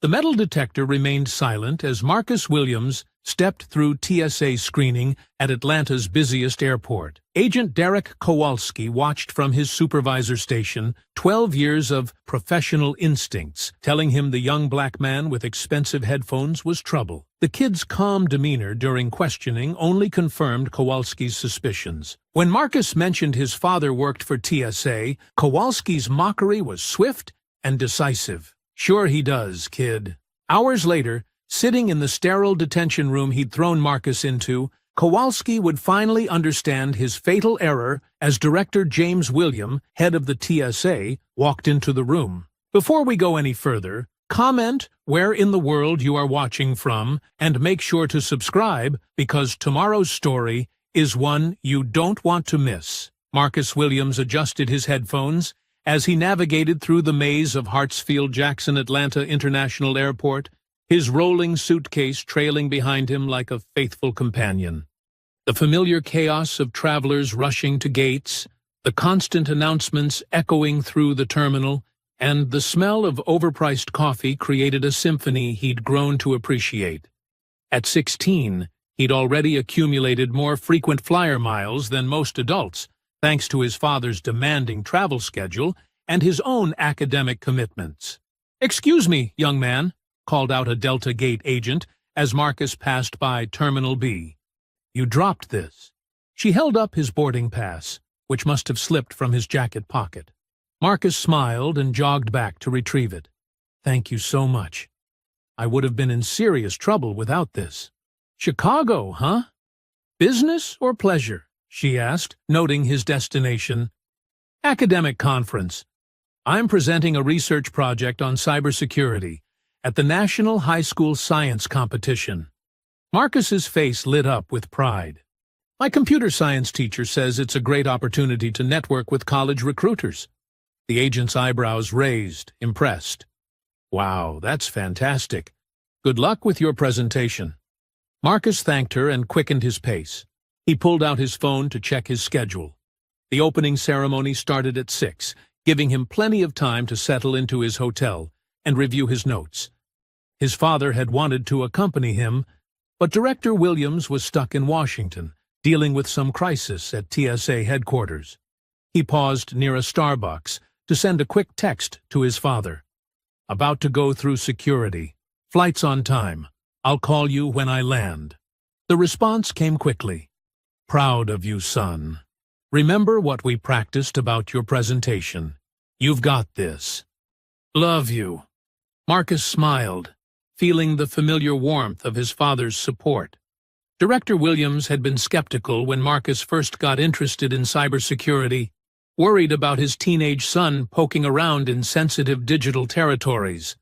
The metal detector remained silent as Marcus Williams stepped through TSA screening at Atlanta's busiest airport. Agent Derek Kowalski watched from his supervisor station, 12 years of professional instincts, telling him the young black man with expensive headphones was trouble. The kid's calm demeanor during questioning only confirmed Kowalski's suspicions. When Marcus mentioned his father worked for TSA, Kowalski's mockery was swift and decisive. "Sure he does, kid." Hours later, sitting in the sterile detention room he'd thrown Marcus into, Kowalski would finally understand his fatal error as Director James William, head of the TSA, walked into the room. Before we go any further, comment where in the world you are watching from and make sure to subscribe because tomorrow's story is one you don't want to miss. Marcus Williams adjusted his headphones as he navigated through the maze of Hartsfield-Jackson Atlanta International Airport, his rolling suitcase trailing behind him like a faithful companion. The familiar chaos of travelers rushing to gates, the constant announcements echoing through the terminal, and the smell of overpriced coffee created a symphony he'd grown to appreciate. At 16, he'd already accumulated more frequent flyer miles than most adults, thanks to his father's demanding travel schedule and his own academic commitments. "Excuse me, young man," called out a Delta Gate agent as Marcus passed by Terminal B. "You dropped this." She held up his boarding pass, which must have slipped from his jacket pocket. Marcus smiled and jogged back to retrieve it. "Thank you so much. I would have been in serious trouble without this." "Chicago, huh? Business or pleasure?" she asked, noting his destination. "Academic conference. I'm presenting a research project on cybersecurity at the National High School Science Competition." Marcus's face lit up with pride. "My computer science teacher says it's a great opportunity to network with college recruiters." The agent's eyebrows raised, impressed. "Wow, that's fantastic. Good luck with your presentation." Marcus thanked her and quickened his pace. He pulled out his phone to check his schedule. The opening ceremony started at 6, giving him plenty of time to settle into his hotel and review his notes. His father had wanted to accompany him, but Director Williams was stuck in Washington, dealing with some crisis at TSA headquarters. He paused near a Starbucks to send a quick text to his father. "About to go through security. Flight's on time. I'll call you when I land." The response came quickly. "Proud of you, son. Remember what we practiced about your presentation. You've got this. Love you." Marcus smiled, feeling the familiar warmth of his father's support. Director Williams had been skeptical when Marcus first got interested in cybersecurity, worried about his teenage son poking around in sensitive digital territories.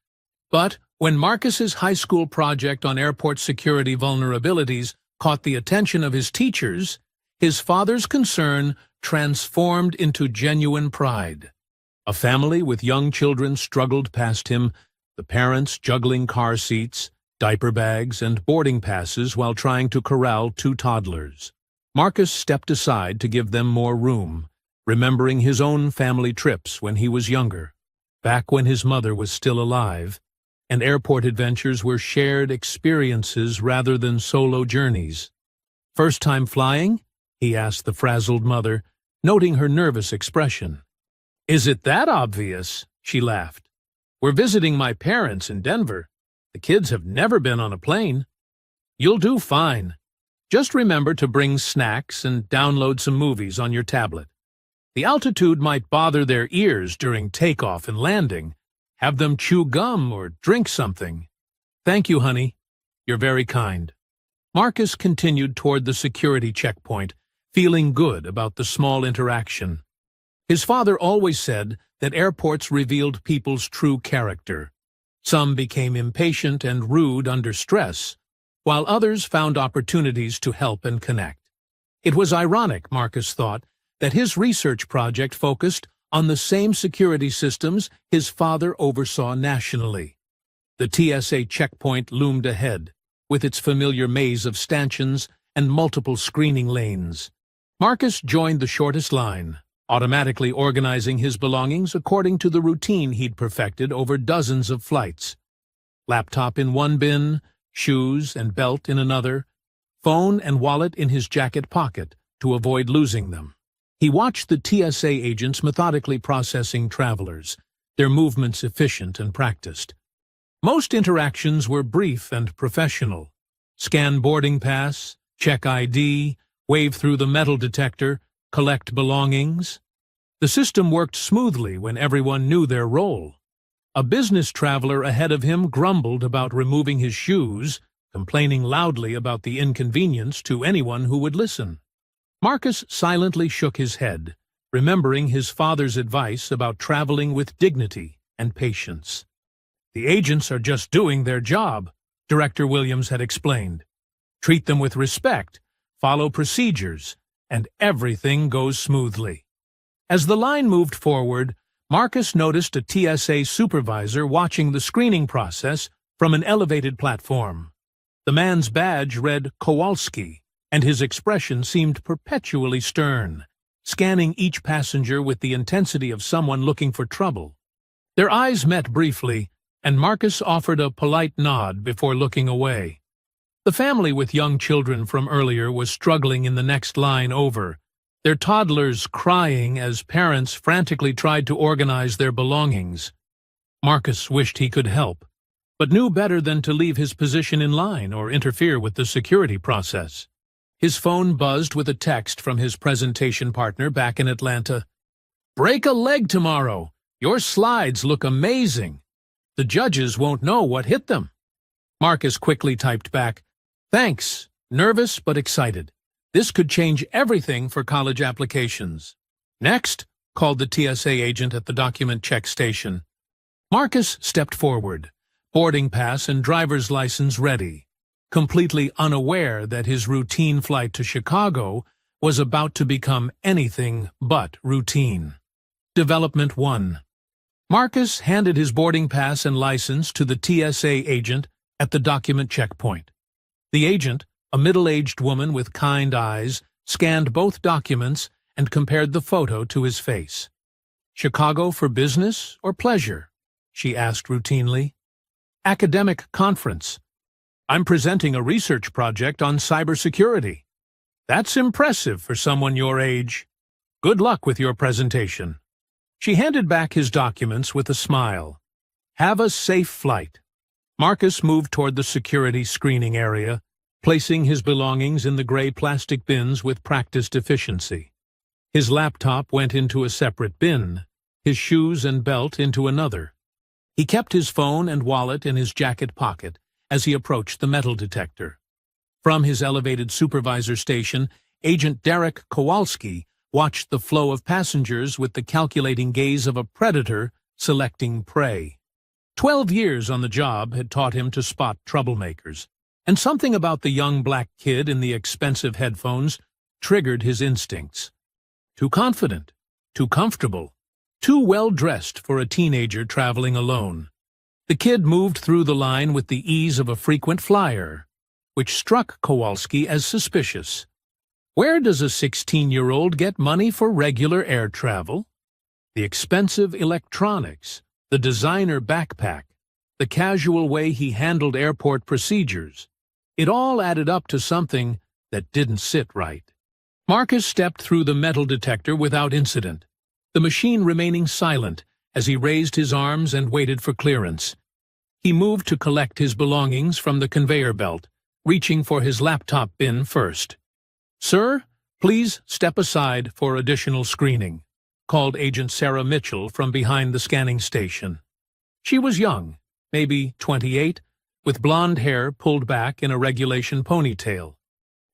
But when Marcus's high school project on airport security vulnerabilities caught the attention of his teachers, his father's concern transformed into genuine pride. A family with young children struggled past him, the parents juggling car seats, diaper bags, and boarding passes while trying to corral 2 toddlers. Marcus stepped aside to give them more room, remembering his own family trips when he was younger, back when his mother was still alive, and airport adventures were shared experiences rather than solo journeys. "First time flying?" he asked the frazzled mother, noting her nervous expression. "Is it that obvious?" she laughed. "We're visiting my parents in Denver. The kids have never been on a plane. You'll do fine. Just remember to bring snacks and download some movies on your tablet. The altitude might bother their ears during takeoff and landing. Have them chew gum or drink something." "Thank you, honey. You're very kind." Marcus continued toward the security checkpoint, feeling good about the small interaction. His father always said that airports revealed people's true character. Some became impatient and rude under stress, while others found opportunities to help and connect. It was ironic, Marcus thought, that his research project focused on the same security systems his father oversaw nationally. The TSA checkpoint loomed ahead, with its familiar maze of stanchions and multiple screening lanes. Marcus joined the shortest line, automatically organizing his belongings according to the routine he'd perfected over dozens of flights. Laptop in one bin, shoes and belt in another, phone and wallet in his jacket pocket to avoid losing them. He watched the TSA agents methodically processing travelers, their movements efficient and practiced. Most interactions were brief and professional. Scan boarding pass, check ID, wave through the metal detector, collect belongings. The system worked smoothly when everyone knew their role. A business traveler ahead of him grumbled about removing his shoes, complaining loudly about the inconvenience to anyone who would listen. Marcus silently shook his head, remembering his father's advice about traveling with dignity and patience. "The agents are just doing their job," Director Williams had explained. "Treat them with respect, follow procedures, and everything goes smoothly." As the line moved forward, Marcus noticed a TSA supervisor watching the screening process from an elevated platform. The man's badge read Kowalski, and his expression seemed perpetually stern, scanning each passenger with the intensity of someone looking for trouble. Their eyes met briefly, and Marcus offered a polite nod before looking away. The family with young children from earlier was struggling in the next line over, their toddlers crying as parents frantically tried to organize their belongings. Marcus wished he could help, but knew better than to leave his position in line or interfere with the security process. His phone buzzed with a text from his presentation partner back in Atlanta. "Break a leg tomorrow. Your slides look amazing. The judges won't know what hit them." Marcus quickly typed back, "Thanks, nervous but excited. This could change everything for college applications." "Next," called the TSA agent at the document check station. Marcus stepped forward, boarding pass and driver's license ready, completely unaware that his routine flight to Chicago was about to become anything but routine. Development 1. Marcus handed his boarding pass and license to the TSA agent at the document checkpoint. The agent, a middle-aged woman with kind eyes, scanned both documents and compared the photo to his face. "Chicago for business or pleasure?" she asked routinely. "Academic conference. I'm presenting a research project on cybersecurity." "That's impressive for someone your age. Good luck with your presentation." She handed back his documents with a smile. "Have a safe flight." Marcus moved toward the security screening area, placing his belongings in the gray plastic bins with practiced efficiency. His laptop went into a separate bin, his shoes and belt into another. He kept his phone and wallet in his jacket pocket as he approached the metal detector. From his elevated supervisor station, Agent Derek Kowalski watched the flow of passengers with the calculating gaze of a predator selecting prey. 12 years on the job had taught him to spot troublemakers, and something about the young black kid in the expensive headphones triggered his instincts. Too confident, too comfortable, too well-dressed for a teenager traveling alone. The kid moved through the line with the ease of a frequent flyer, which struck Kowalski as suspicious. Where does a 16-year-old get money for regular air travel? The expensive electronics, the designer backpack, the casual way he handled airport procedures. It all added up to something that didn't sit right. Marcus stepped through the metal detector without incident, the machine remaining silent as he raised his arms and waited for clearance. He moved to collect his belongings from the conveyor belt, reaching for his laptop bin first. "Sir, please step aside for additional screening," called Agent Sarah Mitchell from behind the scanning station. She was young, maybe 28, with blonde hair pulled back in a regulation ponytail.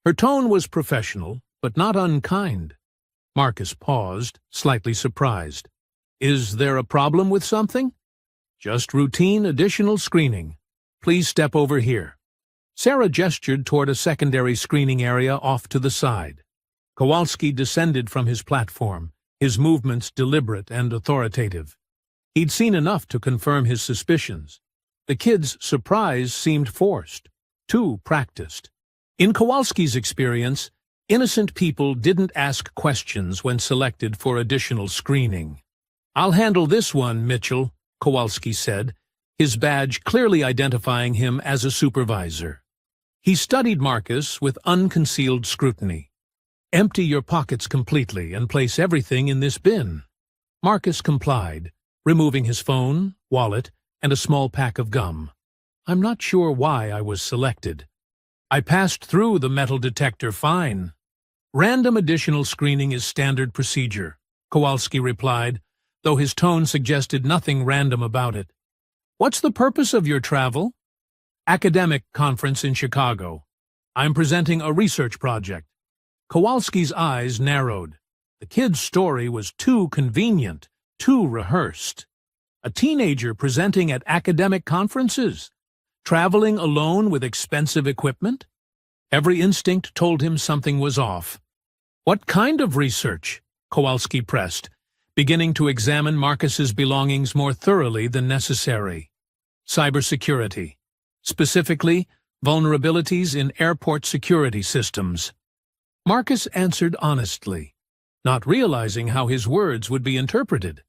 Her tone was professional, but not unkind. Marcus paused, slightly surprised. "Is there a problem with something?" "Just routine additional screening. Please step over here." Sarah gestured toward a secondary screening area off to the side. Kowalski descended from his platform, his movements deliberate and authoritative. He'd seen enough to confirm his suspicions. The kid's surprise seemed forced, too practiced. In Kowalski's experience, innocent people didn't ask questions when selected for additional screening. "I'll handle this one, Mitchell," Kowalski said, his badge clearly identifying him as a supervisor. He studied Marcus with unconcealed scrutiny. "Empty your pockets completely and place everything in this bin." Marcus complied, removing his phone, wallet, and a small pack of gum. "I'm not sure why I was selected. I passed through the metal detector fine." "Random additional screening is standard procedure," Kowalski replied, though his tone suggested nothing random about it. "What's the purpose of your travel?" "Academic conference in Chicago. I'm presenting a research project." Kowalski's eyes narrowed. The kid's story was too convenient, too rehearsed. A teenager presenting at academic conferences? Traveling alone with expensive equipment? Every instinct told him something was off. "What kind of research?" Kowalski pressed, beginning to examine Marcus's belongings more thoroughly than necessary. "Cybersecurity. Specifically, vulnerabilities in airport security systems." Marcus answered honestly, not realizing how his words would be interpreted.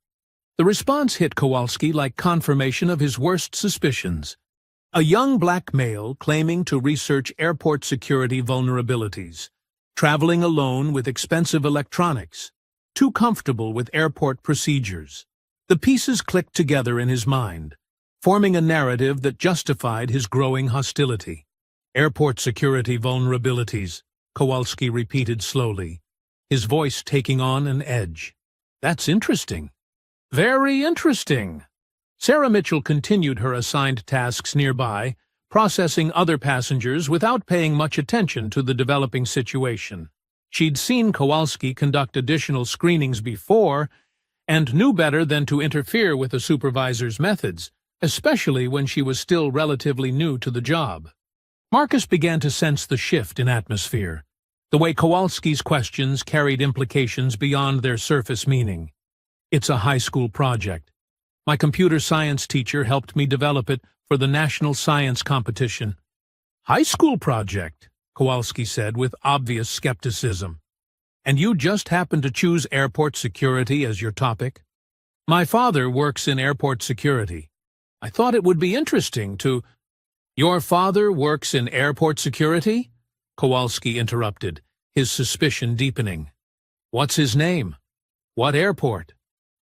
The response hit Kowalski like confirmation of his worst suspicions. A young black male claiming to research airport security vulnerabilities, traveling alone with expensive electronics, too comfortable with airport procedures. The pieces clicked together in his mind, forming a narrative that justified his growing hostility. "Airport security vulnerabilities," Kowalski repeated slowly, his voice taking on an edge. "That's interesting." "Very interesting." Sarah Mitchell continued her assigned tasks nearby, processing other passengers without paying much attention to the developing situation. She'd seen Kowalski conduct additional screenings before and knew better than to interfere with a supervisor's methods, especially when she was still relatively new to the job. Marcus began to sense the shift in atmosphere, the way Kowalski's questions carried implications beyond their surface meaning. "It's a high school project. My computer science teacher helped me develop it for the National Science Competition." "High school project," Kowalski said with obvious skepticism. "And you just happened to choose airport security as your topic?" "My father works in airport security. I thought it would be interesting to—" "Your father works in airport security?" Kowalski interrupted, his suspicion deepening. "What's his name? What airport?"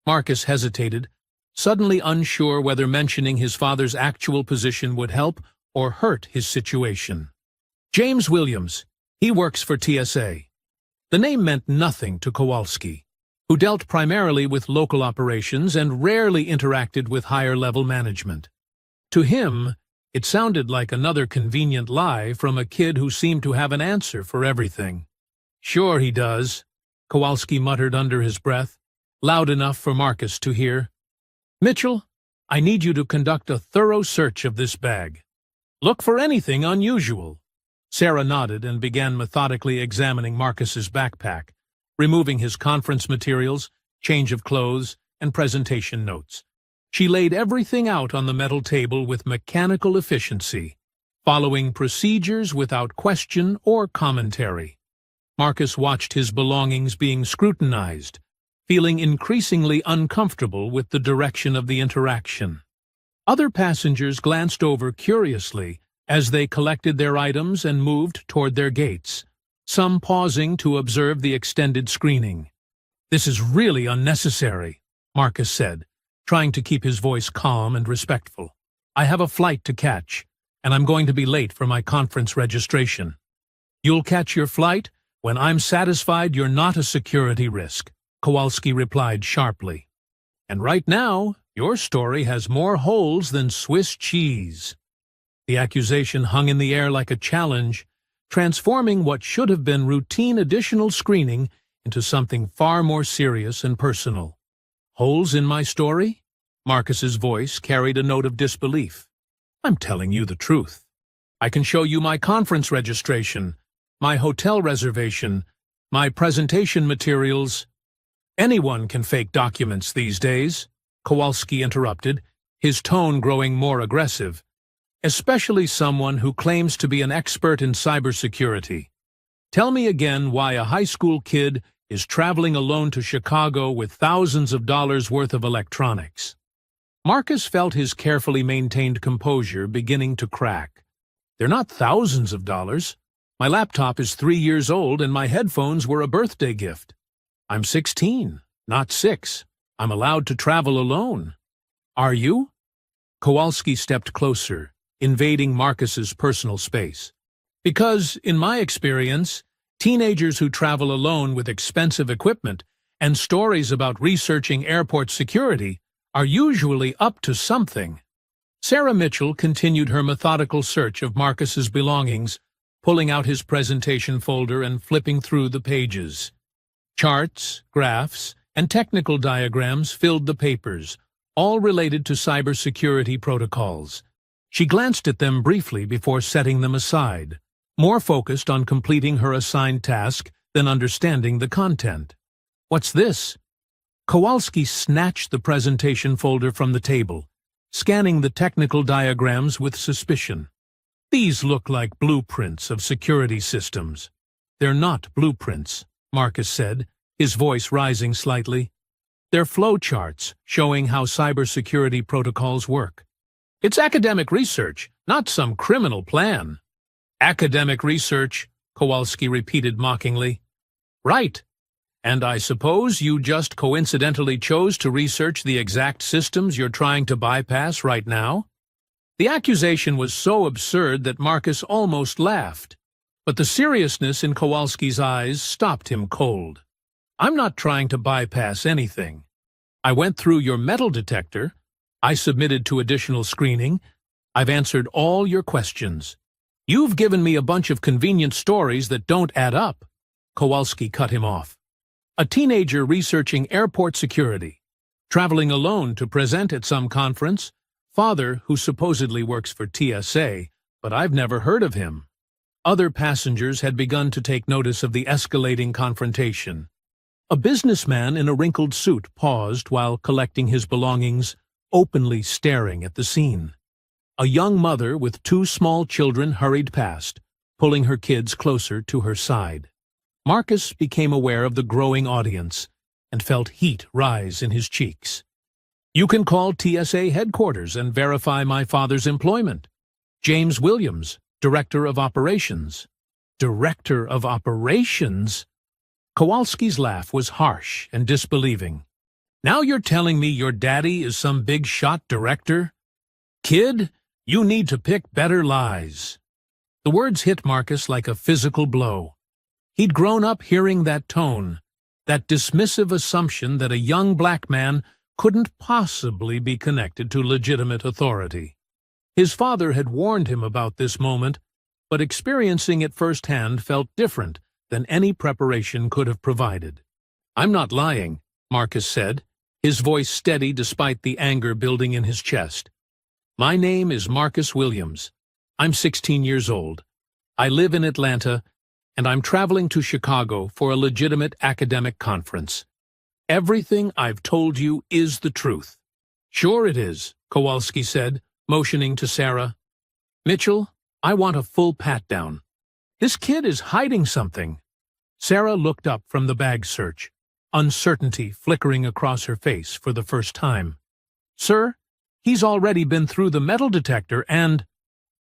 Marcus hesitated, suddenly unsure whether mentioning his father's actual position would help or hurt his situation. "James Williams. He works for TSA." The name meant nothing to Kowalski, who dealt primarily with local operations and rarely interacted with higher-level management. To him, it sounded like another convenient lie from a kid who seemed to have an answer for everything. "Sure he does," Kowalski muttered under his breath, loud enough for Marcus to hear. "Mitchell, I need you to conduct a thorough search of this bag. Look for anything unusual." Sarah nodded and began methodically examining Marcus's backpack, removing his conference materials, change of clothes, and presentation notes. She laid everything out on the metal table with mechanical efficiency, following procedures without question or commentary. Marcus watched his belongings being scrutinized, feeling increasingly uncomfortable with the direction of the interaction. Other passengers glanced over curiously as they collected their items and moved toward their gates, some pausing to observe the extended screening. "This is really unnecessary," Marcus said, trying to keep his voice calm and respectful. "I have a flight to catch, and I'm going to be late for my conference registration." "You'll catch your flight when I'm satisfied you're not a security risk," Kowalski replied sharply. "And right now, your story has more holes than Swiss cheese." The accusation hung in the air like a challenge, transforming what should have been routine additional screening into something far more serious and personal. "Holes in my story?" Marcus's voice carried a note of disbelief. "I'm telling you the truth. I can show you my conference registration, my hotel reservation, my presentation materials." "Anyone can fake documents these days," Kowalski interrupted, his tone growing more aggressive, "especially someone who claims to be an expert in cybersecurity. Tell me again why a high school kid is traveling alone to Chicago with thousands of dollars worth of electronics." Marcus felt his carefully maintained composure beginning to crack. They're not thousands of dollars. My laptop is 3 years old and my headphones were a birthday gift. I'm 16, not 6. I'm allowed to travel alone. Are you? Kowalski stepped closer, invading Marcus's personal space. Because, in my experience, teenagers who travel alone with expensive equipment and stories about researching airport security are usually up to something. Sarah Mitchell continued her methodical search of Marcus's belongings, pulling out his presentation folder and flipping through the pages. Charts, graphs, and technical diagrams filled the papers, all related to cybersecurity protocols. She glanced at them briefly before setting them aside, more focused on completing her assigned task than understanding the content. What's this? Kowalski snatched the presentation folder from the table, scanning the technical diagrams with suspicion. These look like blueprints of security systems. They're not blueprints, Marcus said, his voice rising slightly. They're flowcharts showing how cybersecurity protocols work. It's academic research, not some criminal plan. Academic research, Kowalski repeated mockingly. Right. And I suppose you just coincidentally chose to research the exact systems you're trying to bypass right now? The accusation was so absurd that Marcus almost laughed, but the seriousness in Kowalski's eyes stopped him cold. I'm not trying to bypass anything. I went through your metal detector. I submitted to additional screening. I've answered all your questions. You've given me a bunch of convenient stories that don't add up. Kowalski cut him off. A teenager researching airport security, traveling alone to present at some conference, father who supposedly works for TSA, but I've never heard of him. Other passengers had begun to take notice of the escalating confrontation. A businessman in a wrinkled suit paused while collecting his belongings, openly staring at the scene. A young mother with 2 small children hurried past, pulling her kids closer to her side. Marcus became aware of the growing audience and felt heat rise in his cheeks. You can call TSA headquarters and verify my father's employment. James Williams, Director of Operations. Director of Operations? Kowalski's laugh was harsh and disbelieving. Now you're telling me your daddy is some big-shot director? Kid, you need to pick better lies. The words hit Marcus like a physical blow. He'd grown up hearing that tone, that dismissive assumption that a young black man couldn't possibly be connected to legitimate authority. His father had warned him about this moment, but experiencing it firsthand felt different than any preparation could have provided. I'm not lying, Marcus said, his voice steady despite the anger building in his chest. My name is Marcus Williams. I'm 16 years old. I live in Atlanta, and I'm traveling to Chicago for a legitimate academic conference. Everything I've told you is the truth. Sure it is, Kowalski said, motioning to Sarah. Mitchell, I want a full pat-down. This kid is hiding something. Sarah looked up from the bag search, uncertainty flickering across her face for the first time. Sir, he's already been through the metal detector and—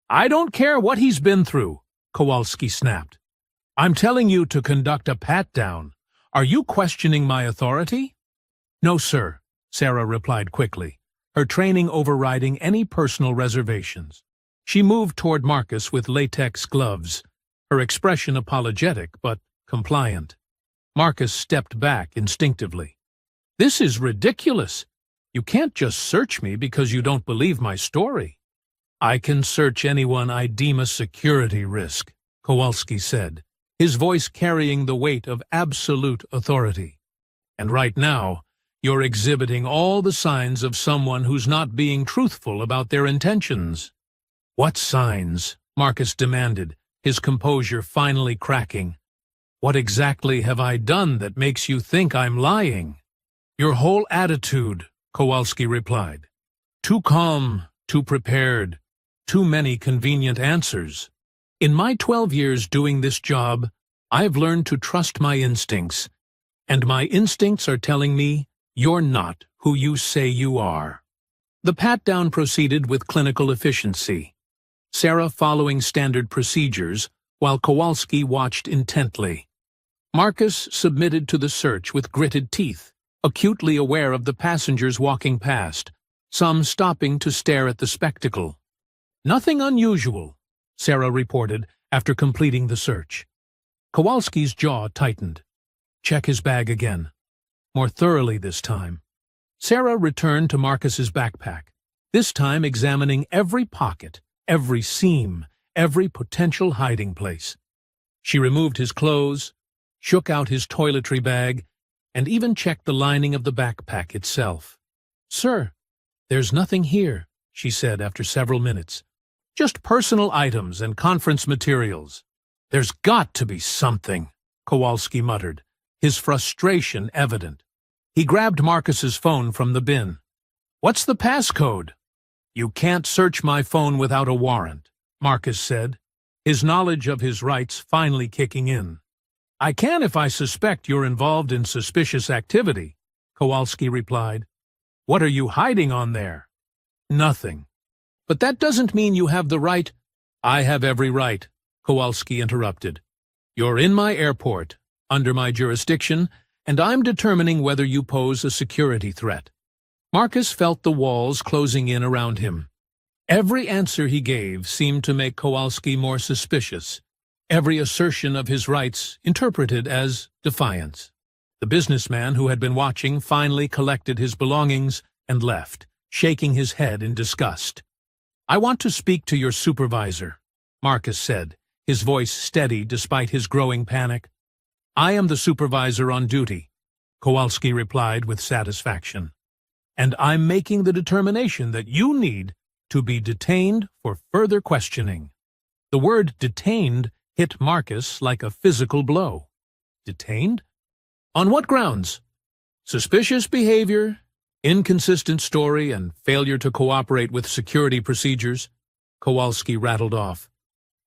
I don't care what he's been through, Kowalski snapped. I'm telling you to conduct a pat-down. Are you questioning my authority? No, sir, Sarah replied quickly, her training overriding any personal reservations. She moved toward Marcus with latex gloves, her expression apologetic but compliant. Marcus stepped back instinctively. This is ridiculous. You can't just search me because you don't believe my story. I can search anyone I deem a security risk, Kowalski said, his voice carrying the weight of absolute authority. And right now, you're exhibiting all the signs of someone who's not being truthful about their intentions. What signs? Marcus demanded, his composure finally cracking. What exactly have I done that makes you think I'm lying? Your whole attitude, Kowalski replied. Too calm, too prepared, too many convenient answers. In my 12 years doing this job, I've learned to trust my instincts, and my instincts are telling me you're not who you say you are. The pat-down proceeded with clinical efficiency, Sarah following standard procedures, while Kowalski watched intently. Marcus submitted to the search with gritted teeth, acutely aware of the passengers walking past, some stopping to stare at the spectacle. "Nothing unusual," Sarah reported after completing the search. Kowalski's jaw tightened. "Check his bag again. More thoroughly this time." Sarah returned to Marcus's backpack, this time examining every pocket, every seam, every potential hiding place. She removed his clothes, shook out his toiletry bag, and even checked the lining of the backpack itself. "Sir, there's nothing here," she said after several minutes. "Just personal items and conference materials." "There's got to be something," Kowalski muttered, his frustration evident. He grabbed Marcus's phone from the bin. "What's the passcode?" "You can't search my phone without a warrant," Marcus said, his knowledge of his rights finally kicking in. "I can if I suspect you're involved in suspicious activity," Kowalski replied. "What are you hiding on there?" "Nothing." "But that doesn't mean you have the right—" "I have every right," Kowalski interrupted. "You're in my airport, under my jurisdiction, and I'm determining whether you pose a security threat." Marcus felt the walls closing in around him. Every answer he gave seemed to make Kowalski more suspicious, every assertion of his rights interpreted as defiance. The businessman who had been watching finally collected his belongings and left, shaking his head in disgust. "I want to speak to your supervisor," Marcus said, his voice steady despite his growing panic. "I am the supervisor on duty," Kowalski replied with satisfaction. "And I'm making the determination that you need to be detained for further questioning." The word detained hit Marcus like a physical blow. Detained? On what grounds? Suspicious behavior, inconsistent story, and failure to cooperate with security procedures, Kowalski rattled off.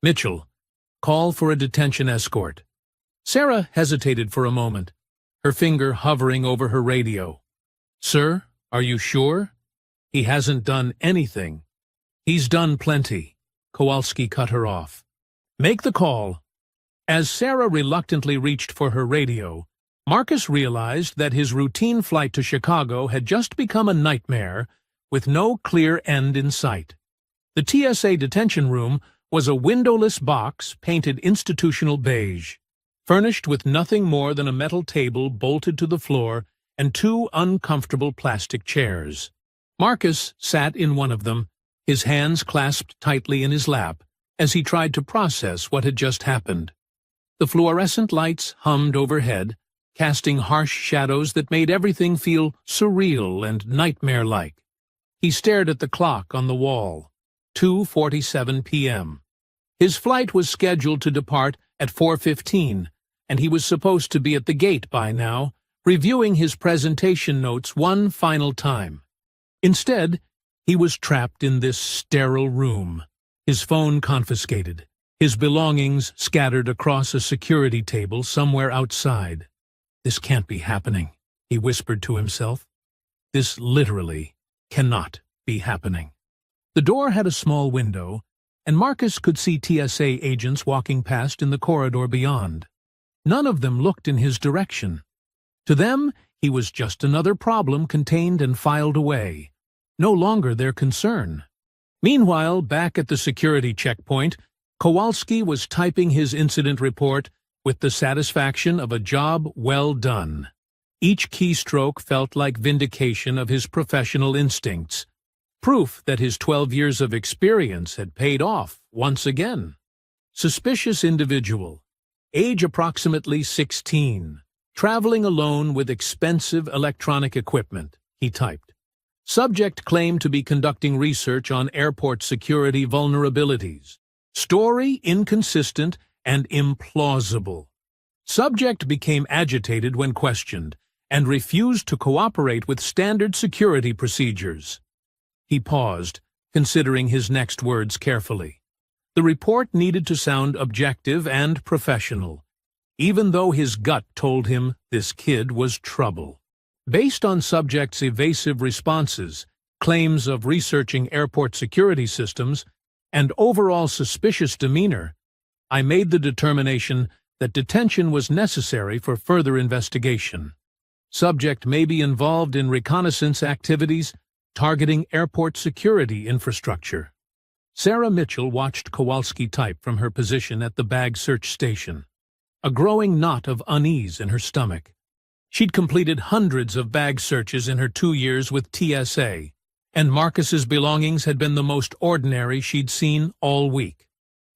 "Mitchell, call for a detention escort." Sarah hesitated for a moment, her finger hovering over her radio. "Sir, are you sure? He hasn't done anything." "He's done plenty," Kowalski cut her off. "Make the call." As Sarah reluctantly reached for her radio, Marcus realized that his routine flight to Chicago had just become a nightmare with no clear end in sight. The TSA detention room was a windowless box painted institutional beige, furnished with nothing more than a metal table bolted to the floor and two uncomfortable plastic chairs. Marcus sat in one of them, his hands clasped tightly in his lap, as he tried to process what had just happened. The fluorescent lights hummed overhead, casting harsh shadows that made everything feel surreal and nightmare-like. He stared at the clock on the wall. 2:47 p.m. His flight was scheduled to depart at 4:15, and he was supposed to be at the gate by now, reviewing his presentation notes one final time. Instead, he was trapped in this sterile room, his phone confiscated, his belongings scattered across a security table somewhere outside. "This can't be happening," he whispered to himself. "This literally cannot be happening." The door had a small window, and Marcus could see TSA agents walking past in the corridor beyond. None of them looked in his direction. To them, he was just another problem contained and filed away, no longer their concern. Meanwhile, back at the security checkpoint, Kowalski was typing his incident report with the satisfaction of a job well done. Each keystroke felt like vindication of his professional instincts, proof that his 12 years of experience had paid off once again. Suspicious individual, age approximately 16, traveling alone with expensive electronic equipment, he typed. Subject claimed to be conducting research on airport security vulnerabilities. Story inconsistent and implausible. Subject became agitated when questioned and refused to cooperate with standard security procedures. He paused, considering his next words carefully. The report needed to sound objective and professional, even though his gut told him this kid was trouble. Based on subject's evasive responses, claims of researching airport security systems, and overall suspicious demeanor, I made the determination that detention was necessary for further investigation. Subject may be involved in reconnaissance activities targeting airport security infrastructure. Sarah Mitchell watched Kowalski type from her position at the bag search station, a growing knot of unease in her stomach. She'd completed hundreds of bag searches in her 2 years with TSA, and Marcus's belongings had been the most ordinary she'd seen all week.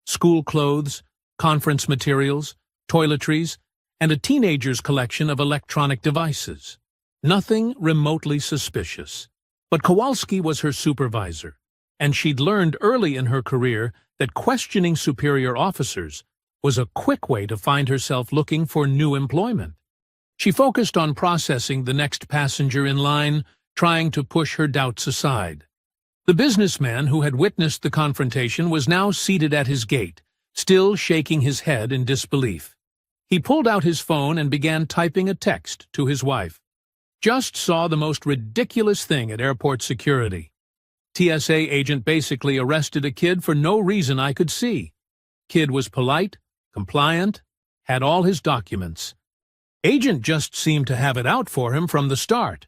School clothes, conference materials, toiletries, and a teenager's collection of electronic devices. Nothing remotely suspicious. But Kowalski was her supervisor, and she'd learned early in her career that questioning superior officers was a quick way to find herself looking for new employment. She focused on processing the next passenger in line, trying to push her doubts aside. The businessman who had witnessed the confrontation was now seated at his gate, still shaking his head in disbelief. He pulled out his phone and began typing a text to his wife. Just saw the most ridiculous thing at airport security. TSA agent basically arrested a kid for no reason I could see. Kid was polite, compliant, had all his documents. Agent just seemed to have it out for him from the start.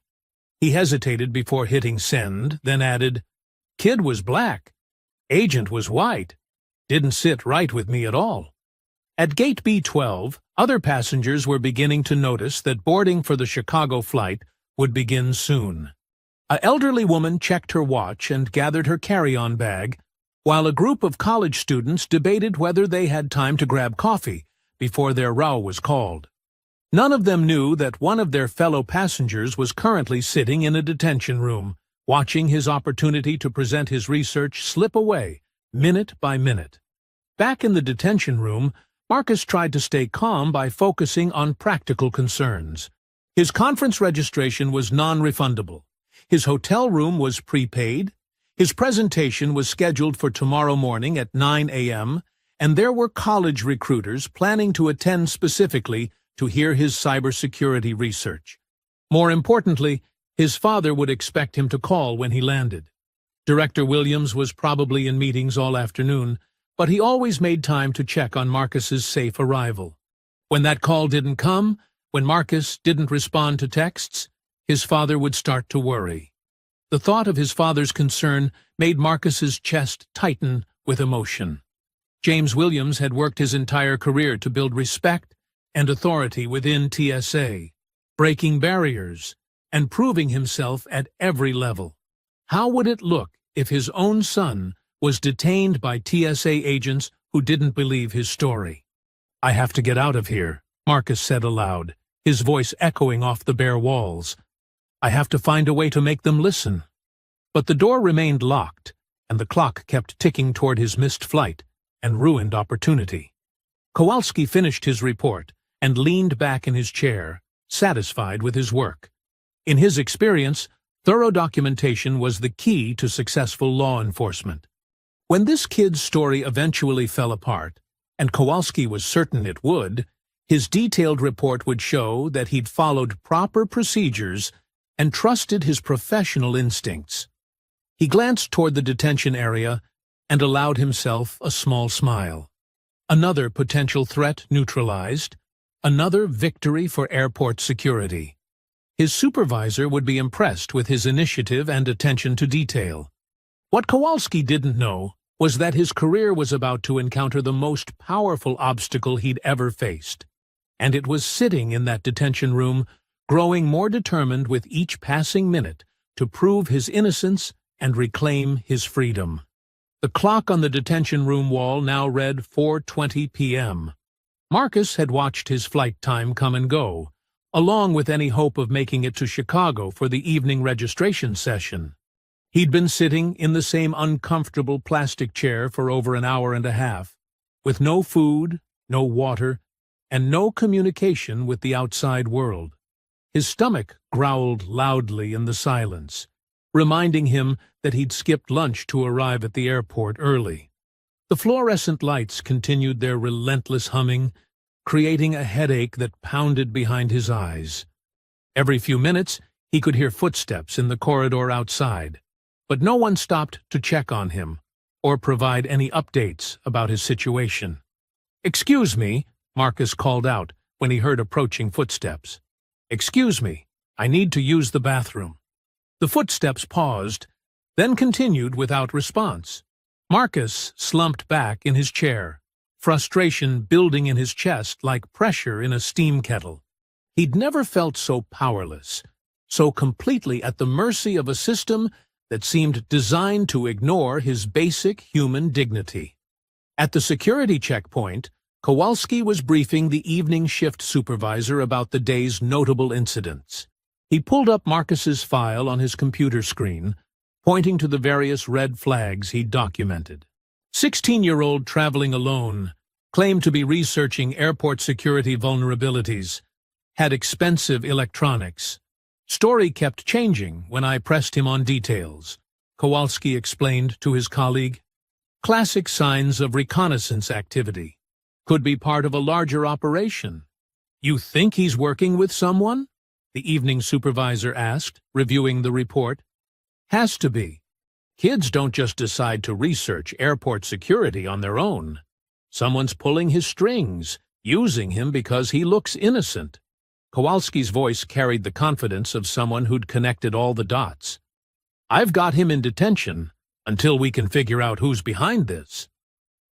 He hesitated before hitting send, then added, "Kid was black. Agent was white. Didn't sit right with me at all." At gate B12, other passengers were beginning to notice that boarding for the Chicago flight would begin soon. An elderly woman checked her watch and gathered her carry-on bag, while a group of college students debated whether they had time to grab coffee before their row was called. None of them knew that one of their fellow passengers was currently sitting in a detention room, watching his opportunity to present his research slip away, minute by minute. Back in the detention room, Marcus tried to stay calm by focusing on practical concerns. His conference registration was non-refundable. His hotel room was prepaid. His presentation was scheduled for tomorrow morning at 9 a.m., and there were college recruiters planning to attend specifically to hear his cybersecurity research. More importantly, his father would expect him to call when he landed. Director Williams was probably in meetings all afternoon, but he always made time to check on Marcus's safe arrival. When that call didn't come, when Marcus didn't respond to texts, his father would start to worry. The thought of his father's concern made Marcus's chest tighten with emotion. James Williams had worked his entire career to build respect and authority within TSA, breaking barriers and proving himself at every level. How would it look if his own son was detained by TSA agents who didn't believe his story? "I have to get out of here," Marcus said aloud, his voice echoing off the bare walls. "I have to find a way to make them listen." But the door remained locked, and the clock kept ticking toward his missed flight and ruined opportunity. Kowalski finished his report and leaned back in his chair, satisfied with his work. In his experience, thorough documentation was the key to successful law enforcement. When this kid's story eventually fell apart, and Kowalski was certain it would, his detailed report would show that he'd followed proper procedures and trusted his professional instincts. He glanced toward the detention area and allowed himself a small smile. Another potential threat neutralized, another victory for airport security. His supervisor would be impressed with his initiative and attention to detail. What Kowalski didn't know was that his career was about to encounter the most powerful obstacle he'd ever faced, and it was sitting in that detention room, growing more determined with each passing minute to prove his innocence and reclaim his freedom. The clock on the detention room wall now read 4:20 p.m. Marcus had watched his flight time come and go, along with any hope of making it to Chicago for the evening registration session. He'd been sitting in the same uncomfortable plastic chair for over an hour and a half, with no food, no water, and no communication with the outside world. His stomach growled loudly in the silence, reminding him that he'd skipped lunch to arrive at the airport early. The fluorescent lights continued their relentless humming, creating a headache that pounded behind his eyes. Every few minutes, he could hear footsteps in the corridor outside, but no one stopped to check on him or provide any updates about his situation. "Excuse me," Marcus called out when he heard approaching footsteps. "Excuse me, I need to use the bathroom." The footsteps paused, then continued without response. Marcus slumped back in his chair, frustration building in his chest like pressure in a steam kettle. He'd never felt so powerless, so completely at the mercy of a system that seemed designed to ignore his basic human dignity. At the security checkpoint, Kowalski was briefing the evening shift supervisor about the day's notable incidents. He pulled up Marcus's file on his computer screen, pointing to the various red flags he'd documented. 16-year-old traveling alone, claimed to be researching airport security vulnerabilities, had expensive electronics. Story kept changing when I pressed him on details, Kowalski explained to his colleague. Classic signs of reconnaissance activity. Could be part of a larger operation. "You think he's working with someone?" the evening supervisor asked, reviewing the report. "Has to be. Kids don't just decide to research airport security on their own. Someone's pulling his strings, using him because he looks innocent." Kowalski's voice carried the confidence of someone who'd connected all the dots. "I've got him in detention until we can figure out who's behind this."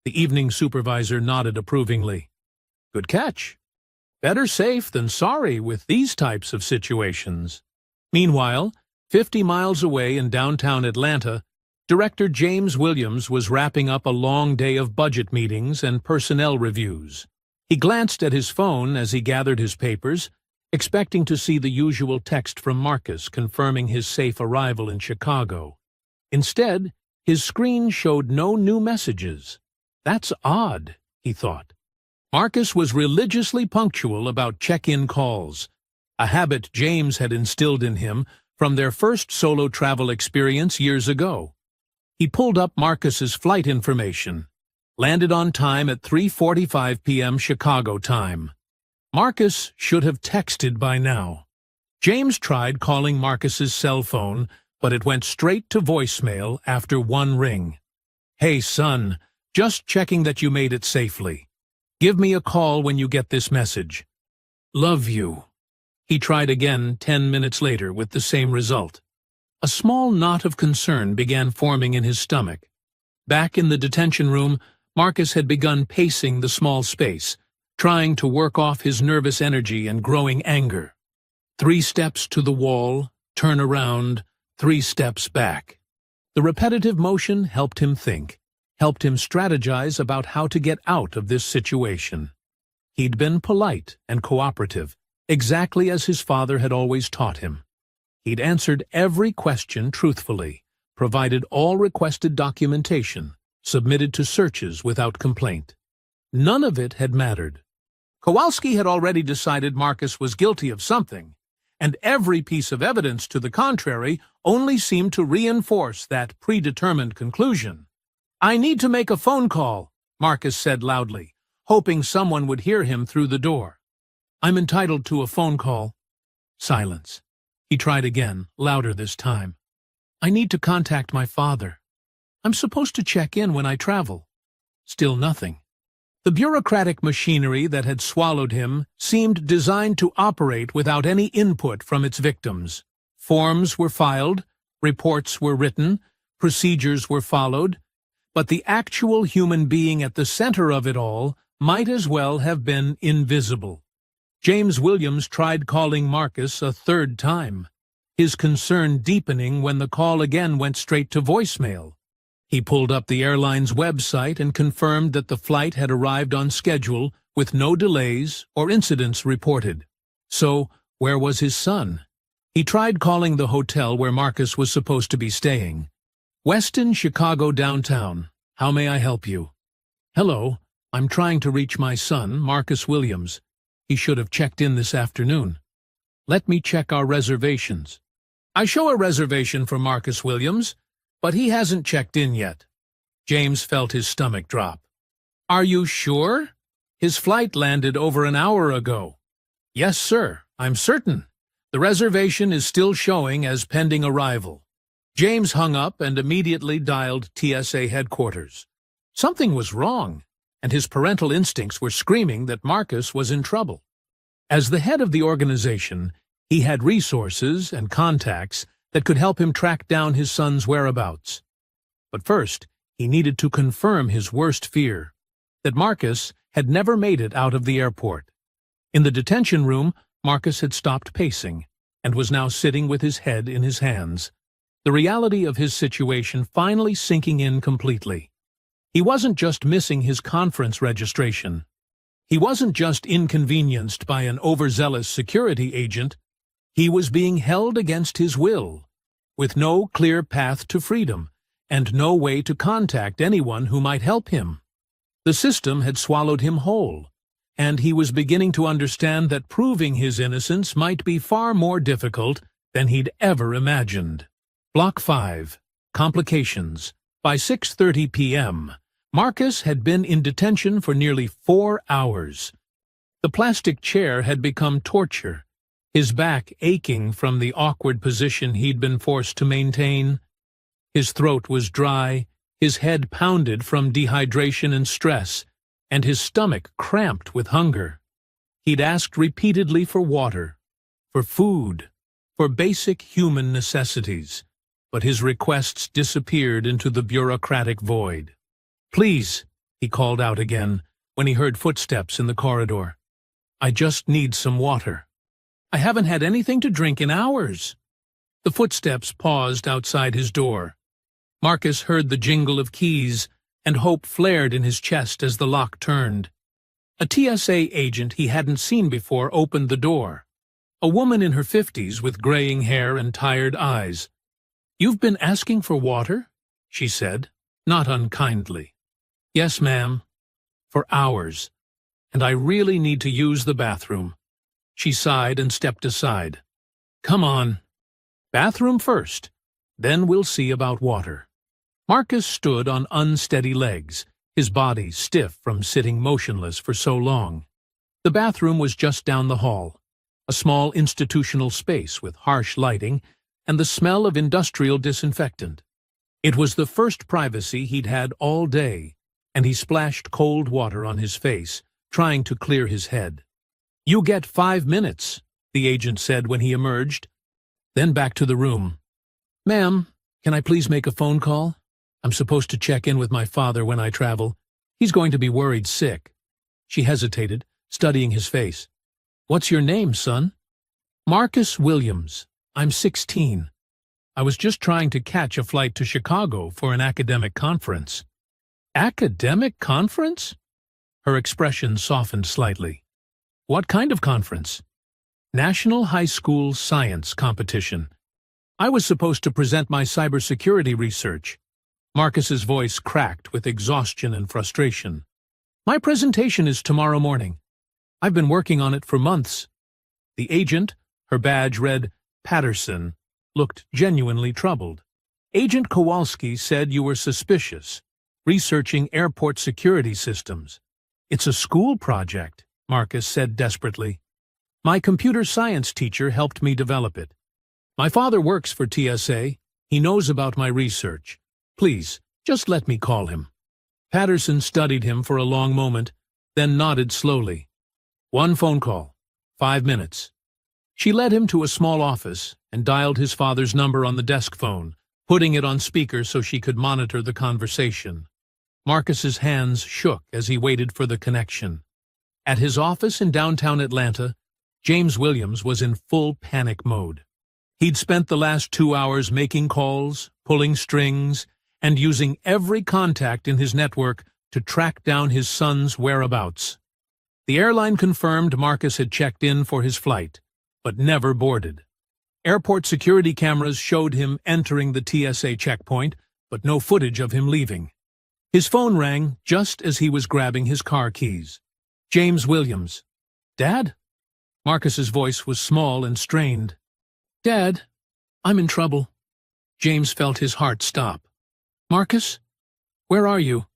The evening supervisor nodded approvingly. "Good catch. Better safe than sorry with these types of situations." Meanwhile, 50 miles away in downtown Atlanta, Director James Williams was wrapping up a long day of budget meetings and personnel reviews. He glanced at his phone as he gathered his papers, expecting to see the usual text from Marcus confirming his safe arrival in Chicago. Instead, his screen showed no new messages. "That's odd," he thought. Marcus was religiously punctual about check-in calls, a habit James had instilled in him from their first solo travel experience years ago. He pulled up Marcus's flight information. Landed on time at 3:45 p.m. Chicago time. Marcus should have texted by now. James tried calling Marcus's cell phone, but it went straight to voicemail after one ring. "Hey, son, just checking that you made it safely. Give me a call when you get this message. Love you." He tried again 10 minutes later with the same result. A small knot of concern began forming in his stomach. Back in the detention room, Marcus had begun pacing the small space, trying to work off his nervous energy and growing anger. 3 steps to the wall, turn around, 3 steps back. The repetitive motion helped him think, helped him strategize about how to get out of this situation. He'd been polite and cooperative, exactly as his father had always taught him. He'd answered every question truthfully, provided all requested documentation, submitted to searches without complaint. None of it had mattered. Kowalski had already decided Marcus was guilty of something, and every piece of evidence to the contrary only seemed to reinforce that predetermined conclusion. "I need to make a phone call," Marcus said loudly, hoping someone would hear him through the door. "I'm entitled to a phone call." Silence. He tried again, louder this time. "I need to contact my father. I'm supposed to check in when I travel." Still nothing. The bureaucratic machinery that had swallowed him seemed designed to operate without any input from its victims. Forms were filed, reports were written, procedures were followed, but the actual human being at the center of it all might as well have been invisible. James Williams tried calling Marcus a 3rd time, his concern deepening when the call again went straight to voicemail. He pulled up the airline's website and confirmed that the flight had arrived on schedule with no delays or incidents reported. So, where was his son? He tried calling the hotel where Marcus was supposed to be staying. "Westin, Chicago downtown. How may I help you?" "Hello, I'm trying to reach my son, Marcus Williams. He should have checked in this afternoon." "Let me check our reservations." "I show a reservation for Marcus Williams, but he hasn't checked in yet." James felt his stomach drop. "Are you sure? His flight landed over an hour ago." "Yes, sir, I'm certain. The reservation is still showing as pending arrival." James hung up and immediately dialed TSA headquarters. Something was wrong, and his parental instincts were screaming that Marcus was in trouble. As the head of the organization, he had resources and contacts that could help him track down his son's whereabouts. But first, he needed to confirm his worst fear, that Marcus had never made it out of the airport. In the detention room, Marcus had stopped pacing and was now sitting with his head in his hands, the reality of his situation finally sinking in completely. He wasn't just missing his conference registration. He wasn't just inconvenienced by an overzealous security agent. He was being held against his will, with no clear path to freedom and no way to contact anyone who might help him. The system had swallowed him whole, and he was beginning to understand that proving his innocence might be far more difficult than he'd ever imagined. Block 5. Complications. By 6:30 p.m., Marcus had been in detention for nearly 4 hours. The plastic chair had become torture, his back aching from the awkward position he'd been forced to maintain. His throat was dry, his head pounded from dehydration and stress, and his stomach cramped with hunger. He'd asked repeatedly for water, for food, for basic human necessities, but his requests disappeared into the bureaucratic void. "Please," he called out again when he heard footsteps in the corridor. "I just need some water. I haven't had anything to drink in hours." The footsteps paused outside his door. Marcus heard the jingle of keys, and hope flared in his chest as the lock turned. A TSA agent he hadn't seen before opened the door. A woman in her 50s with graying hair and tired eyes. "You've been asking for water?" she said, not unkindly. "Yes, ma'am. For hours. And I really need to use the bathroom." She sighed and stepped aside. "Come on. Bathroom first. Then we'll see about water." Marcus stood on unsteady legs, his body stiff from sitting motionless for so long. The bathroom was just down the hall, a small institutional space with harsh lighting and the smell of industrial disinfectant. It was the first privacy he'd had all day, and he splashed cold water on his face, trying to clear his head. "You get 5 minutes," the agent said when he emerged. Then back to the room. "Ma'am, can I please make a phone call? I'm supposed to check in with my father when I travel. He's going to be worried sick." She hesitated, studying his face. "What's your name, son?" "Marcus Williams. I'm 16. I was just trying to catch a flight to Chicago for an academic conference." "Academic conference?" Her expression softened slightly. "What kind of conference?" "National High School Science Competition. I was supposed to present my cybersecurity research." Marcus's voice cracked with exhaustion and frustration. "My presentation is tomorrow morning. I've been working on it for months." The agent, her badge read Patterson, looked genuinely troubled. "Agent Kowalski said you were suspicious, researching airport security systems." "It's a school project," Marcus said desperately. "My computer science teacher helped me develop it. My father works for TSA. He knows about my research. Please, just let me call him." Patterson studied him for a long moment, then nodded slowly. "One phone call. 5 minutes." She led him to a small office and dialed his father's number on the desk phone, putting it on speaker so she could monitor the conversation. Marcus's hands shook as he waited for the connection. At his office in downtown Atlanta, James Williams was in full panic mode. He'd spent the last 2 hours making calls, pulling strings, and using every contact in his network to track down his son's whereabouts. The airline confirmed Marcus had checked in for his flight, but never boarded. Airport security cameras showed him entering the TSA checkpoint, but no footage of him leaving. His phone rang just as he was grabbing his car keys. James Williams. "Dad?" Marcus's voice was small and strained. "Dad, I'm in trouble." James felt his heart stop. "Marcus? Where are you?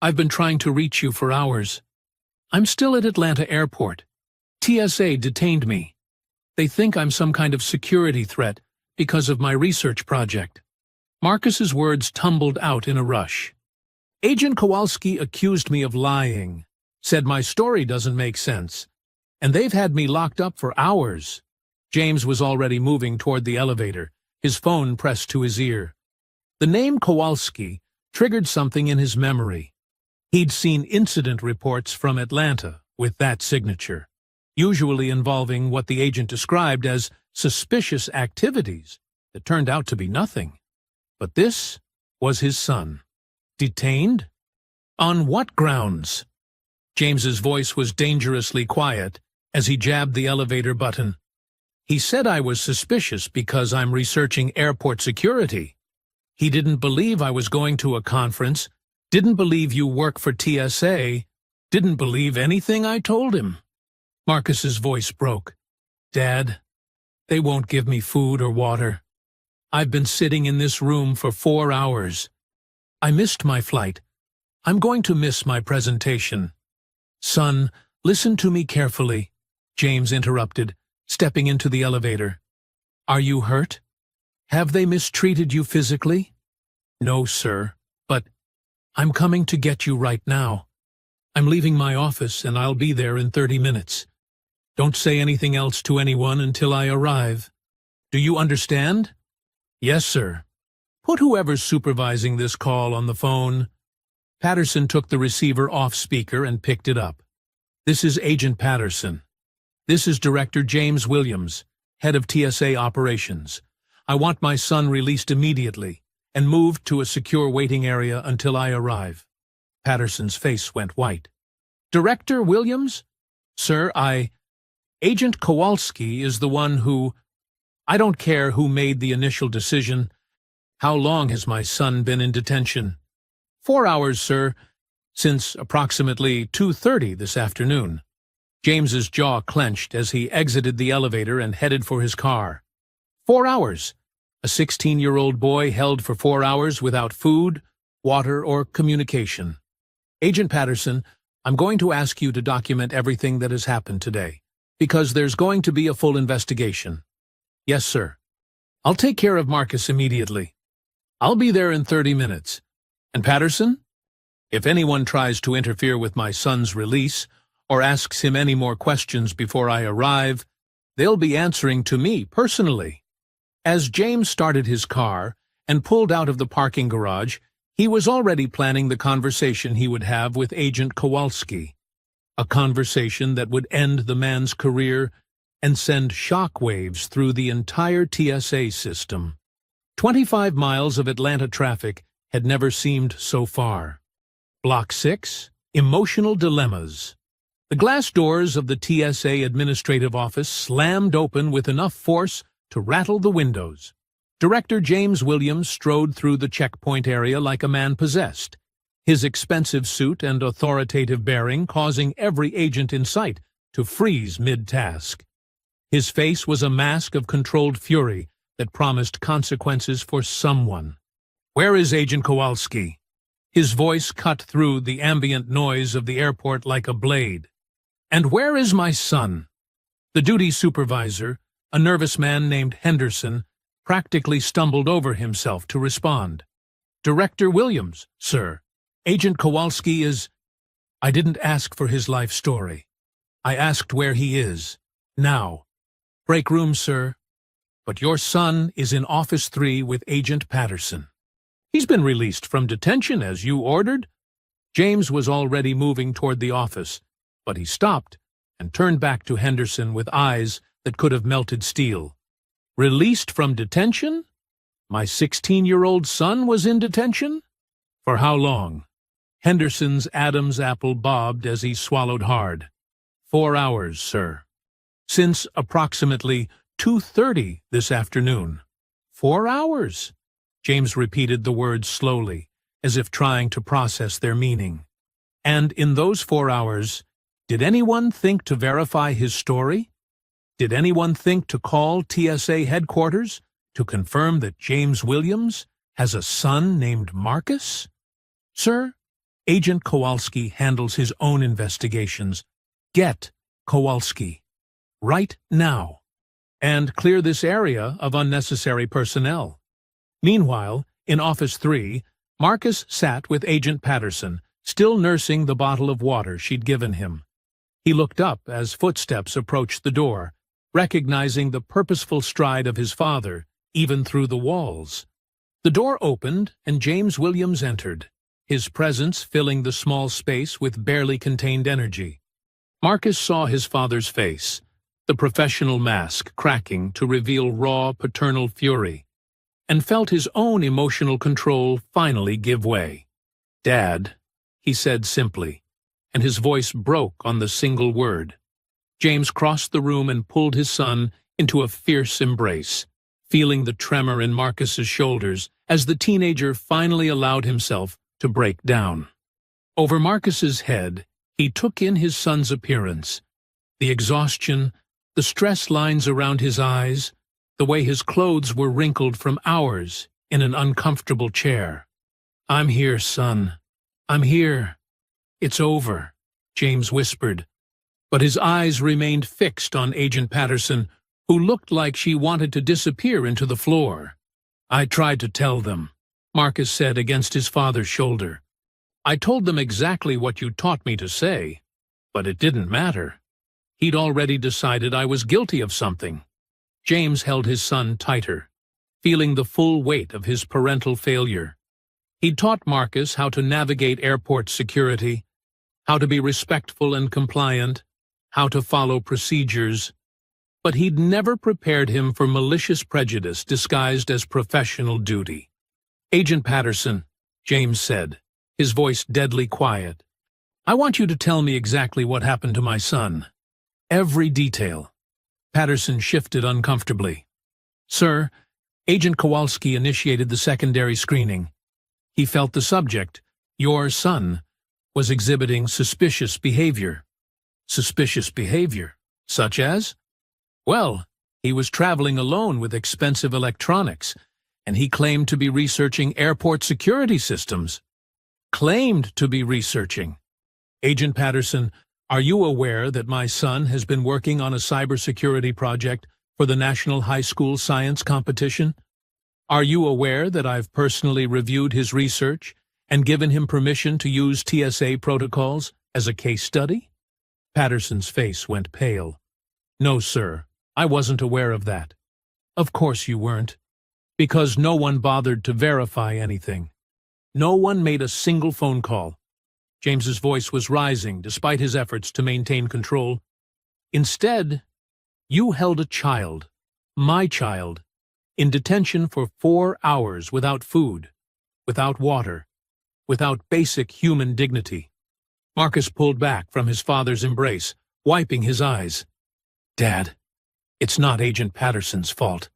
I've been trying to reach you for hours." "I'm still at Atlanta Airport. TSA detained me. They think I'm some kind of security threat because of my research project." Marcus's words tumbled out in a rush. Agent Kowalski accused me of lying, said my story doesn't make sense, and they've had me locked up for hours. James was already moving toward the elevator, his phone pressed to his ear. The name Kowalski triggered something in his memory. He'd seen incident reports from Atlanta with that signature, usually involving what the agent described as suspicious activities that turned out to be nothing. But this was his son. Detained? On what grounds? James's voice was dangerously quiet as he jabbed the elevator button. He said I was suspicious because I'm researching airport security. He didn't believe I was going to a conference, didn't believe you work for TSA, didn't believe anything I told him. Marcus's voice broke. Dad, they won't give me food or water. I've been sitting in this room for 4 hours. I missed my flight. I'm going to miss my presentation. Son, listen to me carefully, James interrupted, stepping into the elevator. Are you hurt? Have they mistreated you physically? No, sir, but I'm coming to get you right now. I'm leaving my office and I'll be there in 30 minutes. Don't say anything else to anyone until I arrive. Do you understand? Yes, sir. Put whoever's supervising this call on the phone. Patterson took the receiver off speaker and picked it up. This is Agent Patterson. This is Director James Williams, head of TSA operations. I want my son released immediately and moved to a secure waiting area until I arrive. Patterson's face went white. Director Williams? Sir, Agent Kowalski is the one who... I don't care who made the initial decision. How long has my son been in detention? 4 hours, sir, since approximately 2:30 this afternoon. James's jaw clenched as he exited the elevator and headed for his car. 4 hours. A 16-year-old boy held for 4 hours without food, water, or communication. Agent Patterson, I'm going to ask you to document everything that has happened today, because there's going to be a full investigation. Yes, sir. I'll take care of Marcus immediately. I'll be there in 30 minutes. And Patterson? If anyone tries to interfere with my son's release or asks him any more questions before I arrive, they'll be answering to me personally. As James started his car and pulled out of the parking garage, he was already planning the conversation he would have with Agent Kowalski. A conversation that would end the man's career and send shockwaves through the entire TSA system. 25 miles of Atlanta traffic had never seemed so far. Block 6, Emotional Dilemmas. The glass doors of the TSA administrative office slammed open with enough force to rattle the windows. Director James Williams strode through the checkpoint area like a man possessed, his expensive suit and authoritative bearing causing every agent in sight to freeze mid-task. His face was a mask of controlled fury that promised consequences for someone. Where is Agent Kowalski? His voice cut through the ambient noise of the airport like a blade. And where is my son? The duty supervisor, a nervous man named Henderson, practically stumbled over himself to respond. Director Williams, sir. Agent Kowalski is... I didn't ask for his life story. I asked where he is. Now. Break room, sir. But your son is in Office 3 with Agent Patterson. He's been released from detention as you ordered. James was already moving toward the office, but he stopped and turned back to Henderson with eyes that could have melted steel. Released from detention? My 16-year-old son was in detention? For how long? Henderson's Adam's apple bobbed as he swallowed hard. 4 hours, sir. Since approximately 2:30 this afternoon. 4 hours. James repeated the words slowly, as if trying to process their meaning. And in those 4 hours, did anyone think to verify his story? Did anyone think to call TSA headquarters to confirm that James Williams has a son named Marcus? Sir, Agent Kowalski handles his own investigations. Get Kowalski. Right now. And clear this area of unnecessary personnel. Meanwhile, In Office 3, Marcus sat with Agent Patterson, still nursing the bottle of water she'd given him. He looked up as footsteps approached the door, recognizing the purposeful stride of his father, even through the walls. The door opened, and James Williams entered, his presence filling the small space with barely contained energy. Marcus saw his father's face, the professional mask cracking to reveal raw paternal fury, and felt his own emotional control finally give way. "Dad," he said simply, and his voice broke on the single word. James crossed the room and pulled his son into a fierce embrace, feeling the tremor in Marcus's shoulders as the teenager finally allowed himself to break down. Over Marcus's head, he took in his son's appearance, the exhaustion, the stress lines around his eyes, the way his clothes were wrinkled from hours in an uncomfortable chair. "I'm here, son. I'm here. It's over," James whispered, but his eyes remained fixed on Agent Patterson, who looked like she wanted to disappear into the floor. "I tried to tell them," Marcus said against his father's shoulder. "I told them exactly what you taught me to say, but it didn't matter. He'd already decided I was guilty of something." James held his son tighter, feeling the full weight of his parental failure. He'd taught Marcus how to navigate airport security, how to be respectful and compliant, how to follow procedures, but he'd never prepared him for malicious prejudice disguised as professional duty. "Agent Patterson," James said, his voice deadly quiet, "I want you to tell me exactly what happened to my son. Every detail." Patterson shifted uncomfortably. "Sir, Agent Kowalski initiated the secondary screening. He felt the subject, your son, was exhibiting suspicious behavior." "Suspicious behavior? Such as?" "Well, he was traveling alone with expensive electronics, and he claimed to be researching airport security systems." "Claimed to be researching." "Agent Patterson, are you aware that my son has been working on a cybersecurity project for the National High School Science Competition? Are you aware that I've personally reviewed his research and given him permission to use TSA protocols as a case study?" Patterson's face went pale. "No, sir, I wasn't aware of that." "Of course you weren't, because no one bothered to verify anything. No one made a single phone call." James's voice was rising despite his efforts to maintain control. "Instead, you held a child, my child, in detention for 4 hours without food, without water, without basic human dignity." Marcus pulled back from his father's embrace, wiping his eyes. "Dad, it's not Agent Patterson's fault.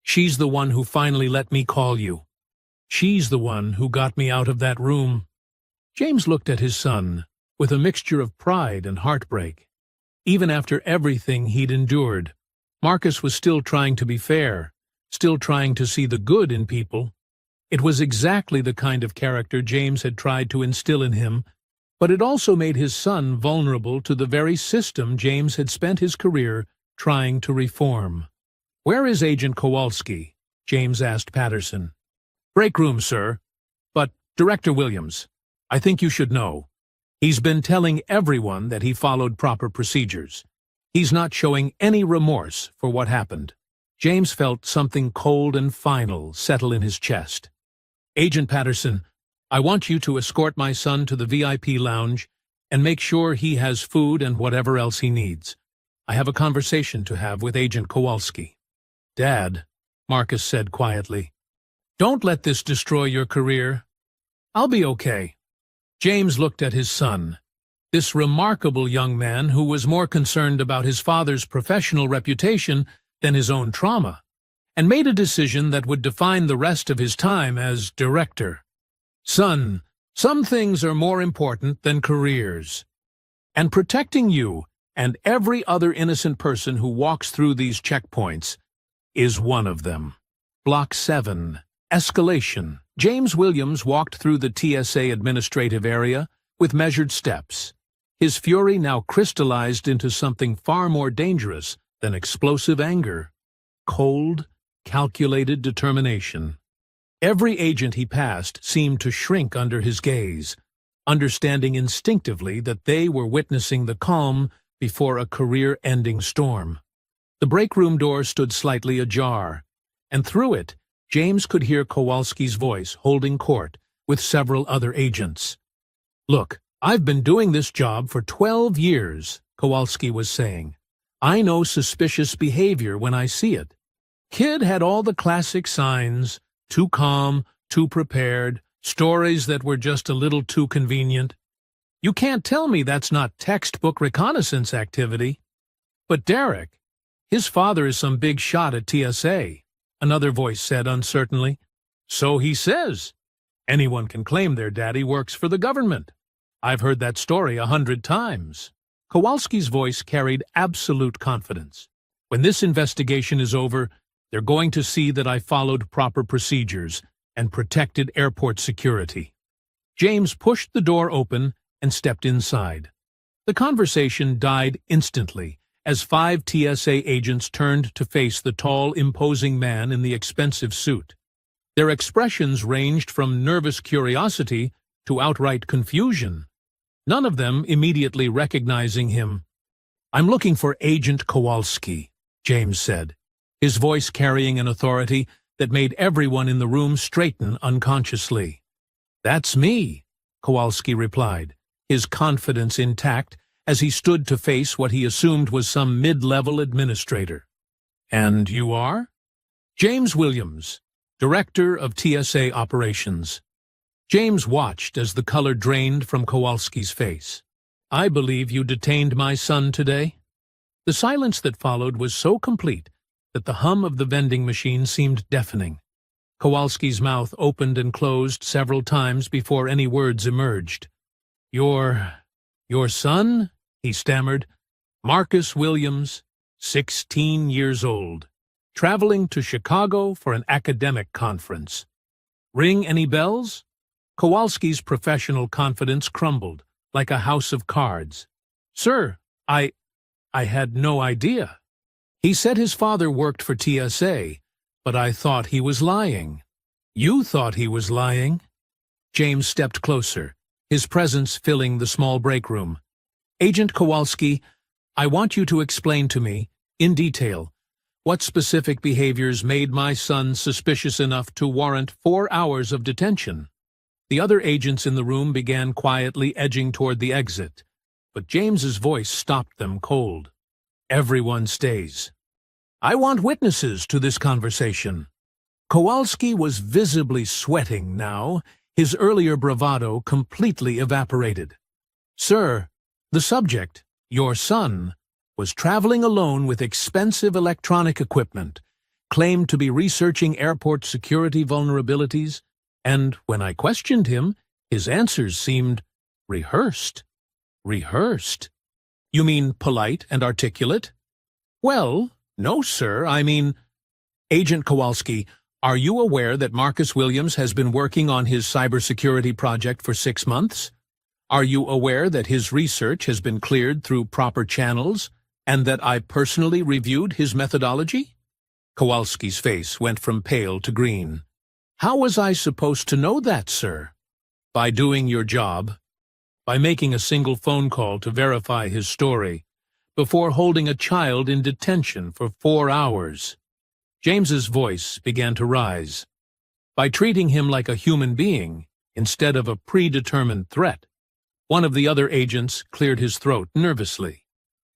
She's the one who finally let me call you. She's the one who got me out of that room." James looked at his son with a mixture of pride and heartbreak. Even after everything he'd endured, Marcus was still trying to be fair, still trying to see the good in people. It was exactly the kind of character James had tried to instill in him, but it also made his son vulnerable to the very system James had spent his career trying to reform. "Where is Agent Kowalski?" James asked Patterson. "Break room, sir. But, Director Williams, I think you should know. He's been telling everyone that he followed proper procedures. He's not showing any remorse for what happened." James felt something cold and final settle in his chest. "Agent Patterson, I want you to escort my son to the VIP lounge and make sure he has food and whatever else he needs. I have a conversation to have with Agent Kowalski." "Dad," Marcus said quietly, "don't let this destroy your career. I'll be okay." James looked at his son, this remarkable young man who was more concerned about his father's professional reputation than his own trauma, and made a decision that would define the rest of his time as director. "Son, some things are more important than careers. And protecting you and every other innocent person who walks through these checkpoints is one of them." Block 7. Escalation. James Williams walked through the TSA administrative area with measured steps, his fury now crystallized into something far more dangerous than explosive anger: cold, calculated determination. Every agent he passed seemed to shrink under his gaze, understanding instinctively that they were witnessing the calm before a career-ending storm. The break room door stood slightly ajar, and through it, James could hear Kowalski's voice holding court with several other agents. "Look, I've been doing this job for 12 years, Kowalski was saying. I know suspicious behavior when I see it. Kid had all the classic signs, too calm, too prepared, stories that were just a little too convenient. You can't tell me that's not textbook reconnaissance activity." "But Derek, his father is some big shot at TSA, another voice said uncertainly. "So he says. Anyone can claim their daddy works for the government. I've heard that story 100 times. Kowalski's voice carried absolute confidence. "When this investigation is over, they're going to see that I followed proper procedures and protected airport security." James pushed the door open and stepped inside. The conversation died instantly as 5 TSA agents turned to face the tall, imposing man in the expensive suit. Their expressions ranged from nervous curiosity to outright confusion, none of them immediately recognizing him. "I'm looking for Agent Kowalski," James said, his voice carrying an authority that made everyone in the room straighten unconsciously. "That's me," Kowalski replied, his confidence intact as he stood to face what he assumed was some mid-level administrator. "And you are?" "James Williams, Director of TSA Operations." James watched as the color drained from Kowalski's face. "I believe you detained my son today?" The silence that followed was so complete that the hum of the vending machine seemed deafening. Kowalski's mouth opened and closed several times before any words emerged. Your son?" he stammered. "Marcus Williams, 16 years old, traveling to Chicago for an academic conference. Ring any bells?" Kowalski's professional confidence crumbled, like a house of cards. "Sir, I had no idea. He said his father worked for TSA, but I thought he was lying." "You thought he was lying?" James stepped closer, his presence filling the small break room. "Agent Kowalski, I want you to explain to me, in detail, what specific behaviors made my son suspicious enough to warrant 4 hours of detention." The other agents in the room began quietly edging toward the exit, but James's voice stopped them cold. "Everyone stays. I want witnesses to this conversation." Kowalski was visibly sweating now, his earlier bravado completely evaporated. "Sir, the subject, your son, was traveling alone with expensive electronic equipment, claimed to be researching airport security vulnerabilities, and when I questioned him, his answers seemed rehearsed." "Rehearsed? You mean polite and articulate?" "Well, no, sir, I mean—" "Agent Kowalski, are you aware that Marcus Williams has been working on his cybersecurity project for 6 months? Are you aware that his research has been cleared through proper channels, and that I personally reviewed his methodology?" Kowalski's face went from pale to green. "How was I supposed to know that, sir?" "By doing your job. By making a single phone call to verify his story, before holding a child in detention for 4 hours. James's voice began to rise. "By treating him like a human being, instead of a predetermined threat." One of the other agents cleared his throat nervously.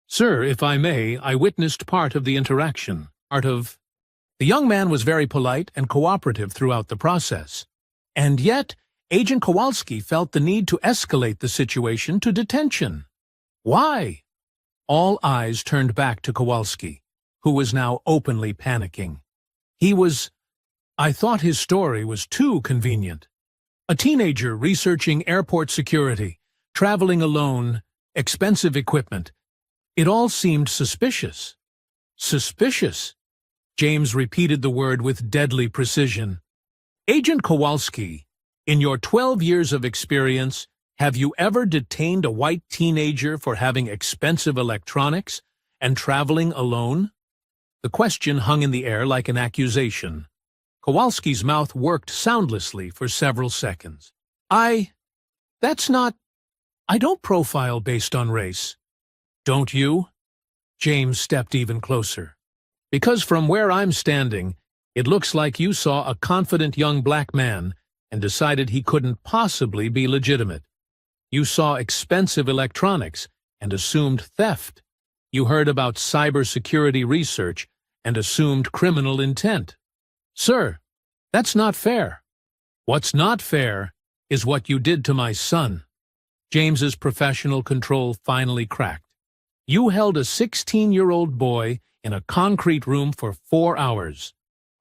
"Sir, if I may, I witnessed part of the interaction, The young man was very polite and cooperative throughout the process. And yet, Agent Kowalski felt the need to escalate the situation to detention. Why? All eyes turned back to Kowalski, who was now openly panicking. I thought his story was too convenient. A teenager researching airport security, traveling alone, expensive equipment. It all seemed suspicious. Suspicious? James repeated the word with deadly precision. Agent Kowalski, in your 12 years of experience, have you ever detained a white teenager for having expensive electronics and traveling alone? The question hung in the air like an accusation. Kowalski's mouth worked soundlessly for several seconds. That's not... I don't profile based on race. Don't you? James stepped even closer. Because from where I'm standing, it looks like you saw a confident young black man and decided he couldn't possibly be legitimate. You saw expensive electronics and assumed theft. You heard about cybersecurity research and assumed criminal intent. Sir, that's not fair. What's not fair is what you did to my son. James's professional control finally cracked. You held a 16-year-old boy in a concrete room for 4 hours.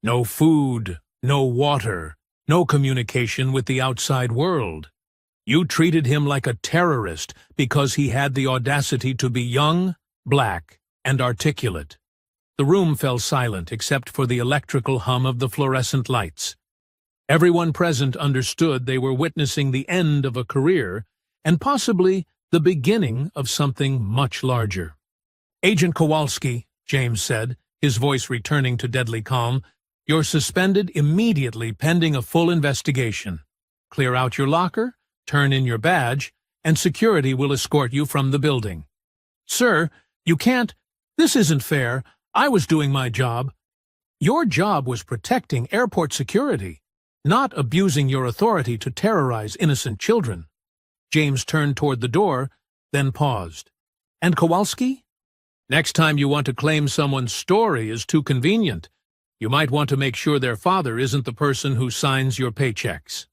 No food, no water, no communication with the outside world. You treated him like a terrorist because he had the audacity to be young, black, and articulate. The room fell silent except for the electrical hum of the fluorescent lights. Everyone present understood they were witnessing the end of a career and possibly the beginning of something much larger. Agent Kowalski, James said, his voice returning to deadly calm, you're suspended immediately pending a full investigation. Clear out your locker, turn in your badge, and security will escort you from the building. Sir, you can't. This isn't fair. I was doing my job. Your job was protecting airport security, not abusing your authority to terrorize innocent children. James turned toward the door, then paused. And Kowalski? Next time you want to claim someone's story is too convenient, you might want to make sure their father isn't the person who signs your paychecks.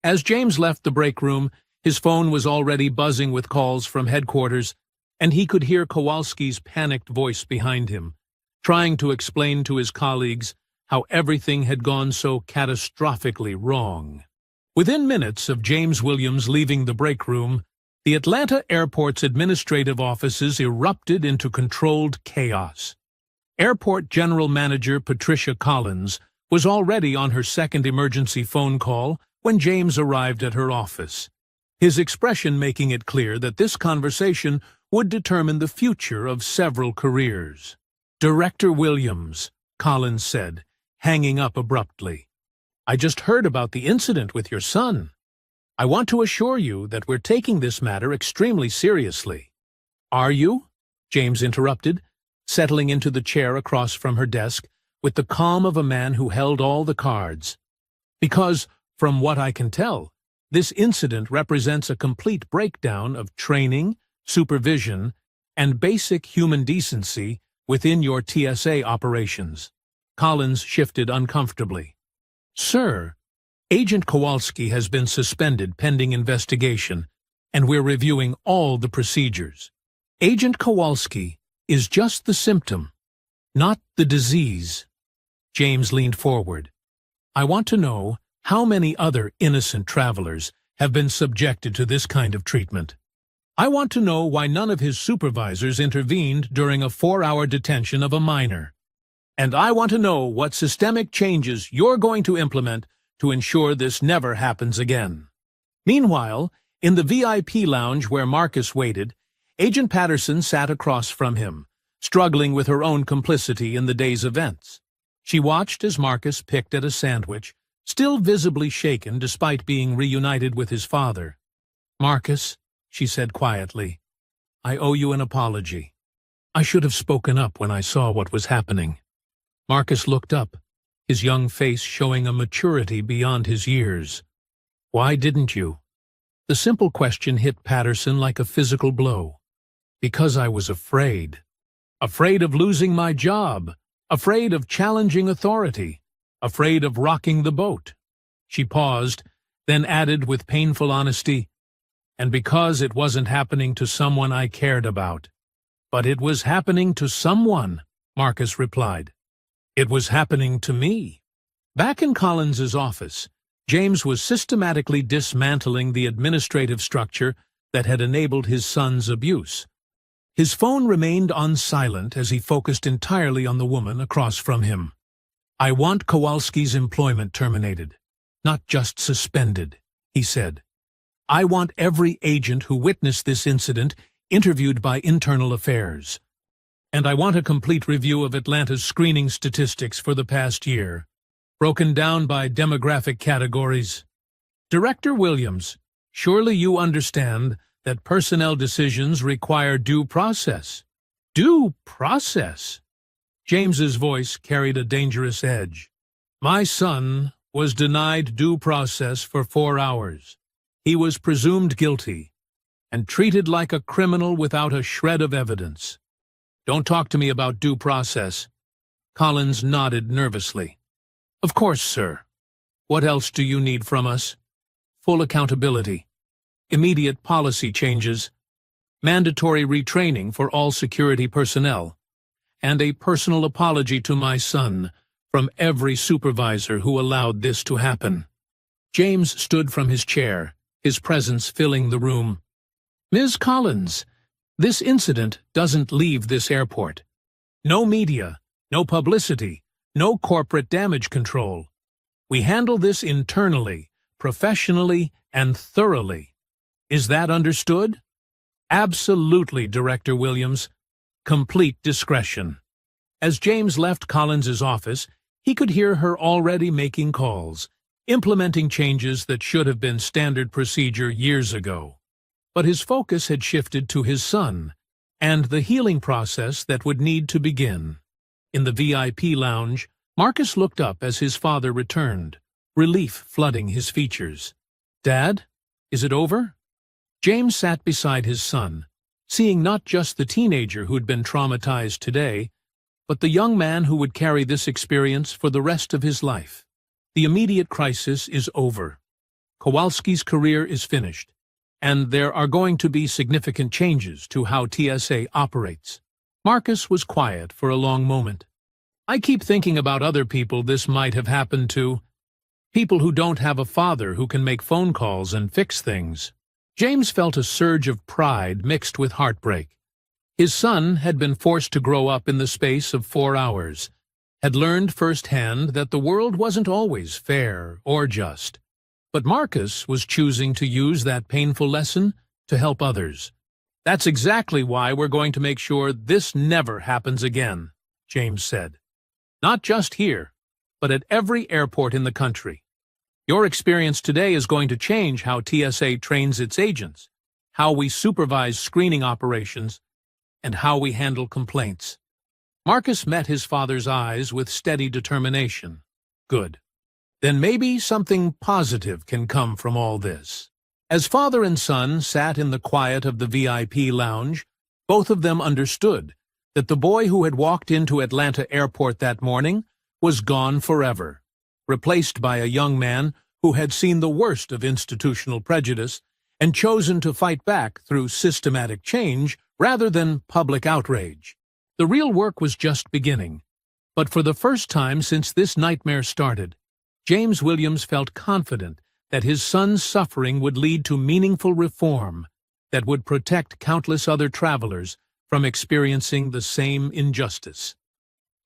As James left the break room, his phone was already buzzing with calls from headquarters, and he could hear Kowalski's panicked voice behind him, trying to explain to his colleagues how everything had gone so catastrophically wrong. Within minutes of James Williams leaving the break room, the Atlanta airport's administrative offices erupted into controlled chaos. Airport General Manager Patricia Collins was already on her second emergency phone call when James arrived at her office, his expression making it clear that this conversation would determine the future of several careers. Director Williams, Collins said, hanging up abruptly. I just heard about the incident with your son. I want to assure you that we're taking this matter extremely seriously. Are you? James interrupted, settling into the chair across from her desk with the calm of a man who held all the cards. Because, from what I can tell, this incident represents a complete breakdown of training, supervision, and basic human decency within your TSA operations. Collins shifted uncomfortably. Sir, Agent Kowalski has been suspended pending investigation, and we're reviewing all the procedures. Agent Kowalski is just the symptom, not the disease. James leaned forward. I want to know how many other innocent travelers have been subjected to this kind of treatment. I want to know why none of his supervisors intervened during a 4-hour detention of a minor. And I want to know what systemic changes you're going to implement to ensure this never happens again. Meanwhile, in the VIP lounge where Marcus waited, Agent Patterson sat across from him, struggling with her own complicity in the day's events. She watched as Marcus picked at a sandwich, still visibly shaken despite being reunited with his father. Marcus, she said quietly, I owe you an apology. I should have spoken up when I saw what was happening. Marcus looked up, his young face showing a maturity beyond his years. Why didn't you? The simple question hit Patterson like a physical blow. Because I was afraid. Afraid of losing my job. Afraid of challenging authority. Afraid of rocking the boat. She paused, then added with painful honesty, and because it wasn't happening to someone I cared about. But it was happening to someone, Marcus replied. It was happening to me. Back in Collins's office, James was systematically dismantling the administrative structure that had enabled his son's abuse. His phone remained on silent as he focused entirely on the woman across from him. I want Kowalski's employment terminated, not just suspended, he said. I want every agent who witnessed this incident interviewed by Internal Affairs. And I want a complete review of Atlanta's screening statistics for the past year. broken down by demographic categories. Director Williams, surely you understand that personnel decisions require due process. Due process? James's voice carried a dangerous edge. My son was denied due process for 4 hours. He was presumed guilty and treated like a criminal without a shred of evidence. Don't talk to me about due process. Collins nodded nervously. Of course, sir. What else do you need from us? Full accountability, immediate policy changes, mandatory retraining for all security personnel, and a personal apology to my son from every supervisor who allowed this to happen. James stood from his chair, his presence filling the room. Ms. Collins, this incident doesn't leave this airport. No media, no publicity, no corporate damage control. We handle this internally, professionally, and thoroughly. Is that understood? Absolutely, Director Williams. Complete discretion. As James left Collins's office, he could hear her already making calls, implementing changes that should have been standard procedure years ago. But his focus had shifted to his son, and the healing process that would need to begin. In the VIP lounge, Marcus looked up as his father returned, relief flooding his features. Dad, is it over? James sat beside his son, seeing not just the teenager who'd been traumatized today, but the young man who would carry this experience for the rest of his life. The immediate crisis is over. Kowalski's career is finished, and there are going to be significant changes to how TSA operates. Marcus was quiet for a long moment. I keep thinking about other people this might have happened to. People who don't have a father who can make phone calls and fix things. James felt a surge of pride mixed with heartbreak. His son had been forced to grow up in the space of 4 hours, had learned firsthand that the world wasn't always fair or just. But Marcus was choosing to use that painful lesson to help others. That's exactly why we're going to make sure this never happens again, James said. Not just here, but at every airport in the country. Your experience today is going to change how TSA trains its agents, how we supervise screening operations, and how we handle complaints. Marcus met his father's eyes with steady determination. Good. Then maybe something positive can come from all this. As father and son sat in the quiet of the VIP lounge, both of them understood that the boy who had walked into Atlanta Airport that morning was gone forever, replaced by a young man who had seen the worst of institutional prejudice and chosen to fight back through systematic change rather than public outrage. The real work was just beginning, but for the first time since this nightmare started, James Williams felt confident that his son's suffering would lead to meaningful reform that would protect countless other travelers from experiencing the same injustice.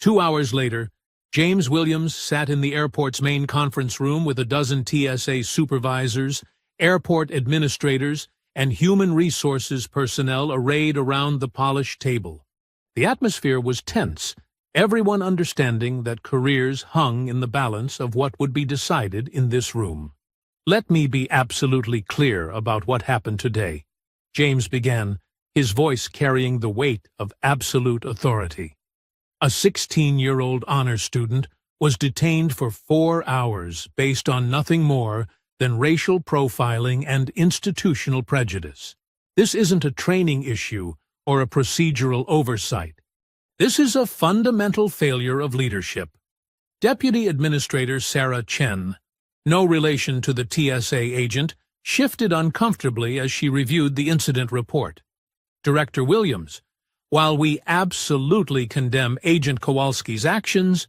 2 hours later, James Williams sat in the airport's main conference room with a dozen TSA supervisors, airport administrators, and human resources personnel arrayed around the polished table. The atmosphere was tense, everyone understanding that careers hung in the balance of what would be decided in this room. Let me be absolutely clear about what happened today, James began, his voice carrying the weight of absolute authority. A 16-year-old honor student was detained for 4 hours based on nothing more than racial profiling and institutional prejudice. This isn't a training issue or a procedural oversight. This is a fundamental failure of leadership. Deputy Administrator Sarah Chen, no relation to the TSA agent, shifted uncomfortably as she reviewed the incident report. Director Williams, while we absolutely condemn Agent Kowalski's actions,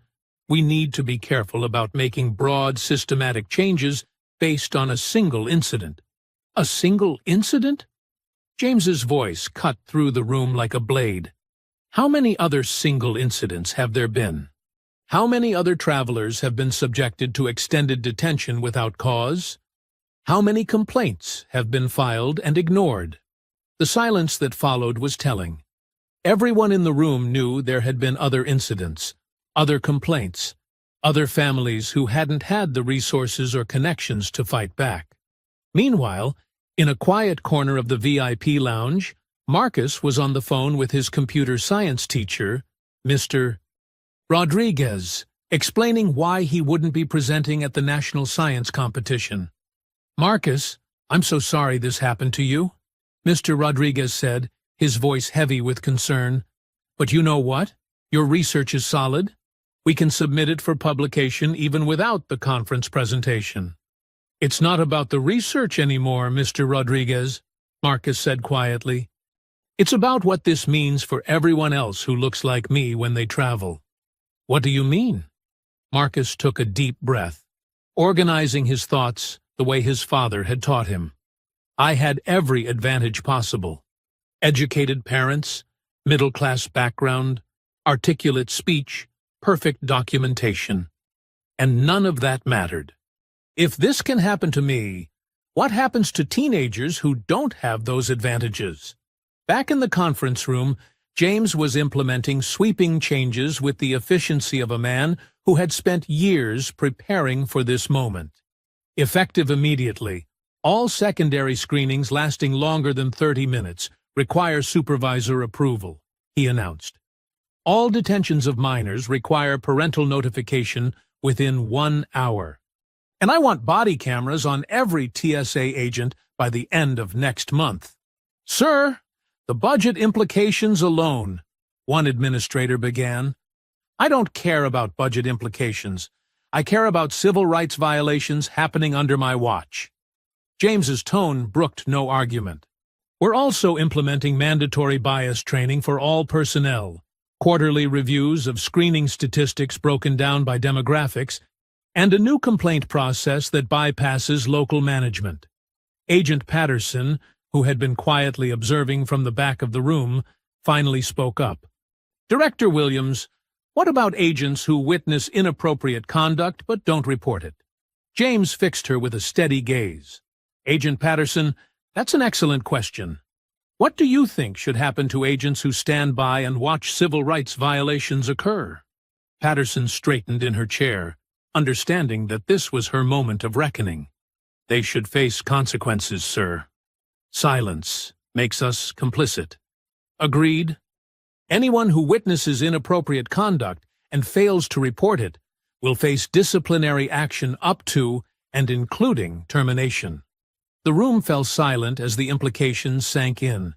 we need to be careful about making broad, systematic changes based on a single incident. A single incident? James's voice cut through the room like a blade. How many other single incidents have there been? How many other travelers have been subjected to extended detention without cause? How many complaints have been filed and ignored? The silence that followed was telling. Everyone in the room knew there had been other incidents, other complaints, other families who hadn't had the resources or connections to fight back. Meanwhile, in a quiet corner of the VIP lounge, Marcus was on the phone with his computer science teacher, Mr. Rodriguez, explaining why he wouldn't be presenting at the National Science Competition. "Marcus, I'm so sorry this happened to you," Mr. Rodriguez said, his voice heavy with concern. "But you know what? Your research is solid. We can submit it for publication even without the conference presentation." "It's not about the research anymore, Mr. Rodriguez," Marcus said quietly. "It's about what this means for everyone else who looks like me when they travel." "What do you mean?" Marcus took a deep breath, organizing his thoughts the way his father had taught him. "I had every advantage possible. Educated parents, middle-class background, articulate speech, perfect documentation. And none of that mattered. If this can happen to me, what happens to teenagers who don't have those advantages?" Back in the conference room, James was implementing sweeping changes with the efficiency of a man who had spent years preparing for this moment. Effective immediately, all secondary screenings lasting longer than 30 minutes require supervisor approval, he announced. All detentions of minors require parental notification within 1 hour. And I want body cameras on every TSA agent by the end of next month. "Sir, the budget implications alone," one administrator began. "I don't care about budget implications. I care about civil rights violations happening under my watch." James's tone brooked no argument. "We're also implementing mandatory bias training for all personnel, quarterly reviews of screening statistics broken down by demographics, and a new complaint process that bypasses local management." Agent Patterson, who had been quietly observing from the back of the room, finally spoke up. "Director Williams, what about agents who witness inappropriate conduct but don't report it?" James fixed her with a steady gaze. "Agent Patterson, that's an excellent question. What do you think should happen to agents who stand by and watch civil rights violations occur?" Patterson straightened in her chair, understanding that this was her moment of reckoning. "They should face consequences, sir. Silence makes us complicit." "Agreed. Anyone who witnesses inappropriate conduct and fails to report it will face disciplinary action up to and including termination." The room fell silent as the implications sank in.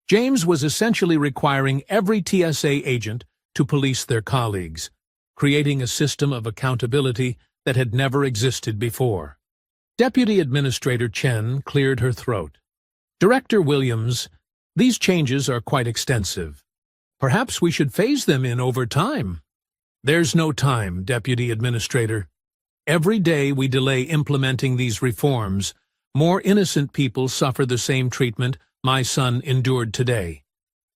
James was essentially requiring every TSA agent to police their colleagues, creating a system of accountability that had never existed before. Deputy Administrator Chen cleared her throat. "Director Williams, these changes are quite extensive. Perhaps we should phase them in over time." "There's no time, Deputy Administrator. Every day we delay implementing these reforms, more innocent people suffer the same treatment my son endured today."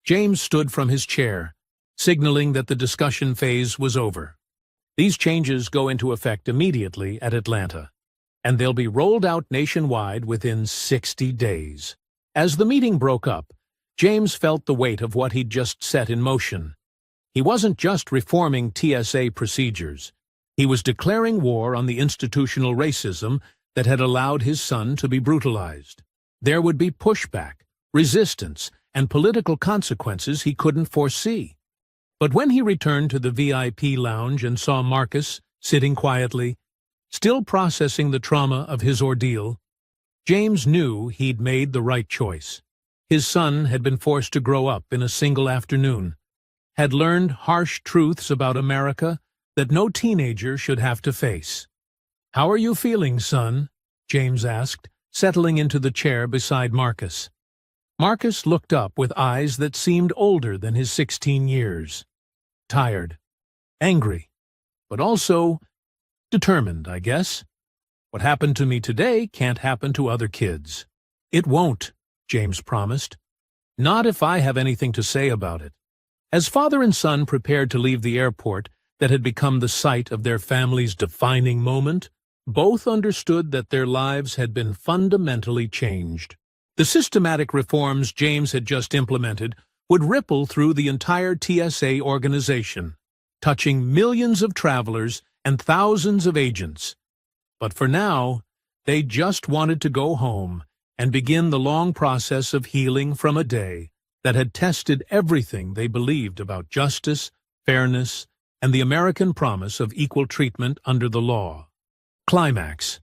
James stood from his chair, signaling that the discussion phase was over. "These changes go into effect immediately at Atlanta, and they'll be rolled out nationwide within 60 days. As the meeting broke up, James felt the weight of what he'd just set in motion. He wasn't just reforming TSA procedures. He was declaring war on the institutional racism that had allowed his son to be brutalized. There would be pushback, resistance, and political consequences he couldn't foresee. But when he returned to the VIP lounge and saw Marcus sitting quietly, still processing the trauma of his ordeal, James knew he'd made the right choice. His son had been forced to grow up in a single afternoon, had learned harsh truths about America that no teenager should have to face. "How are you feeling, son?" James asked, settling into the chair beside Marcus. Marcus looked up with eyes that seemed older than his 16 years. "Tired, angry, but also determined, I guess. What happened to me today can't happen to other kids." "It won't," James promised. "Not if I have anything to say about it." As father and son prepared to leave the airport that had become the site of their family's defining moment, both understood that their lives had been fundamentally changed. The systematic reforms James had just implemented would ripple through the entire TSA organization, touching millions of travelers and thousands of agents. But for now, they just wanted to go home and begin the long process of healing from a day that had tested everything they believed about justice, fairness, and the American promise of equal treatment under the law. Climax.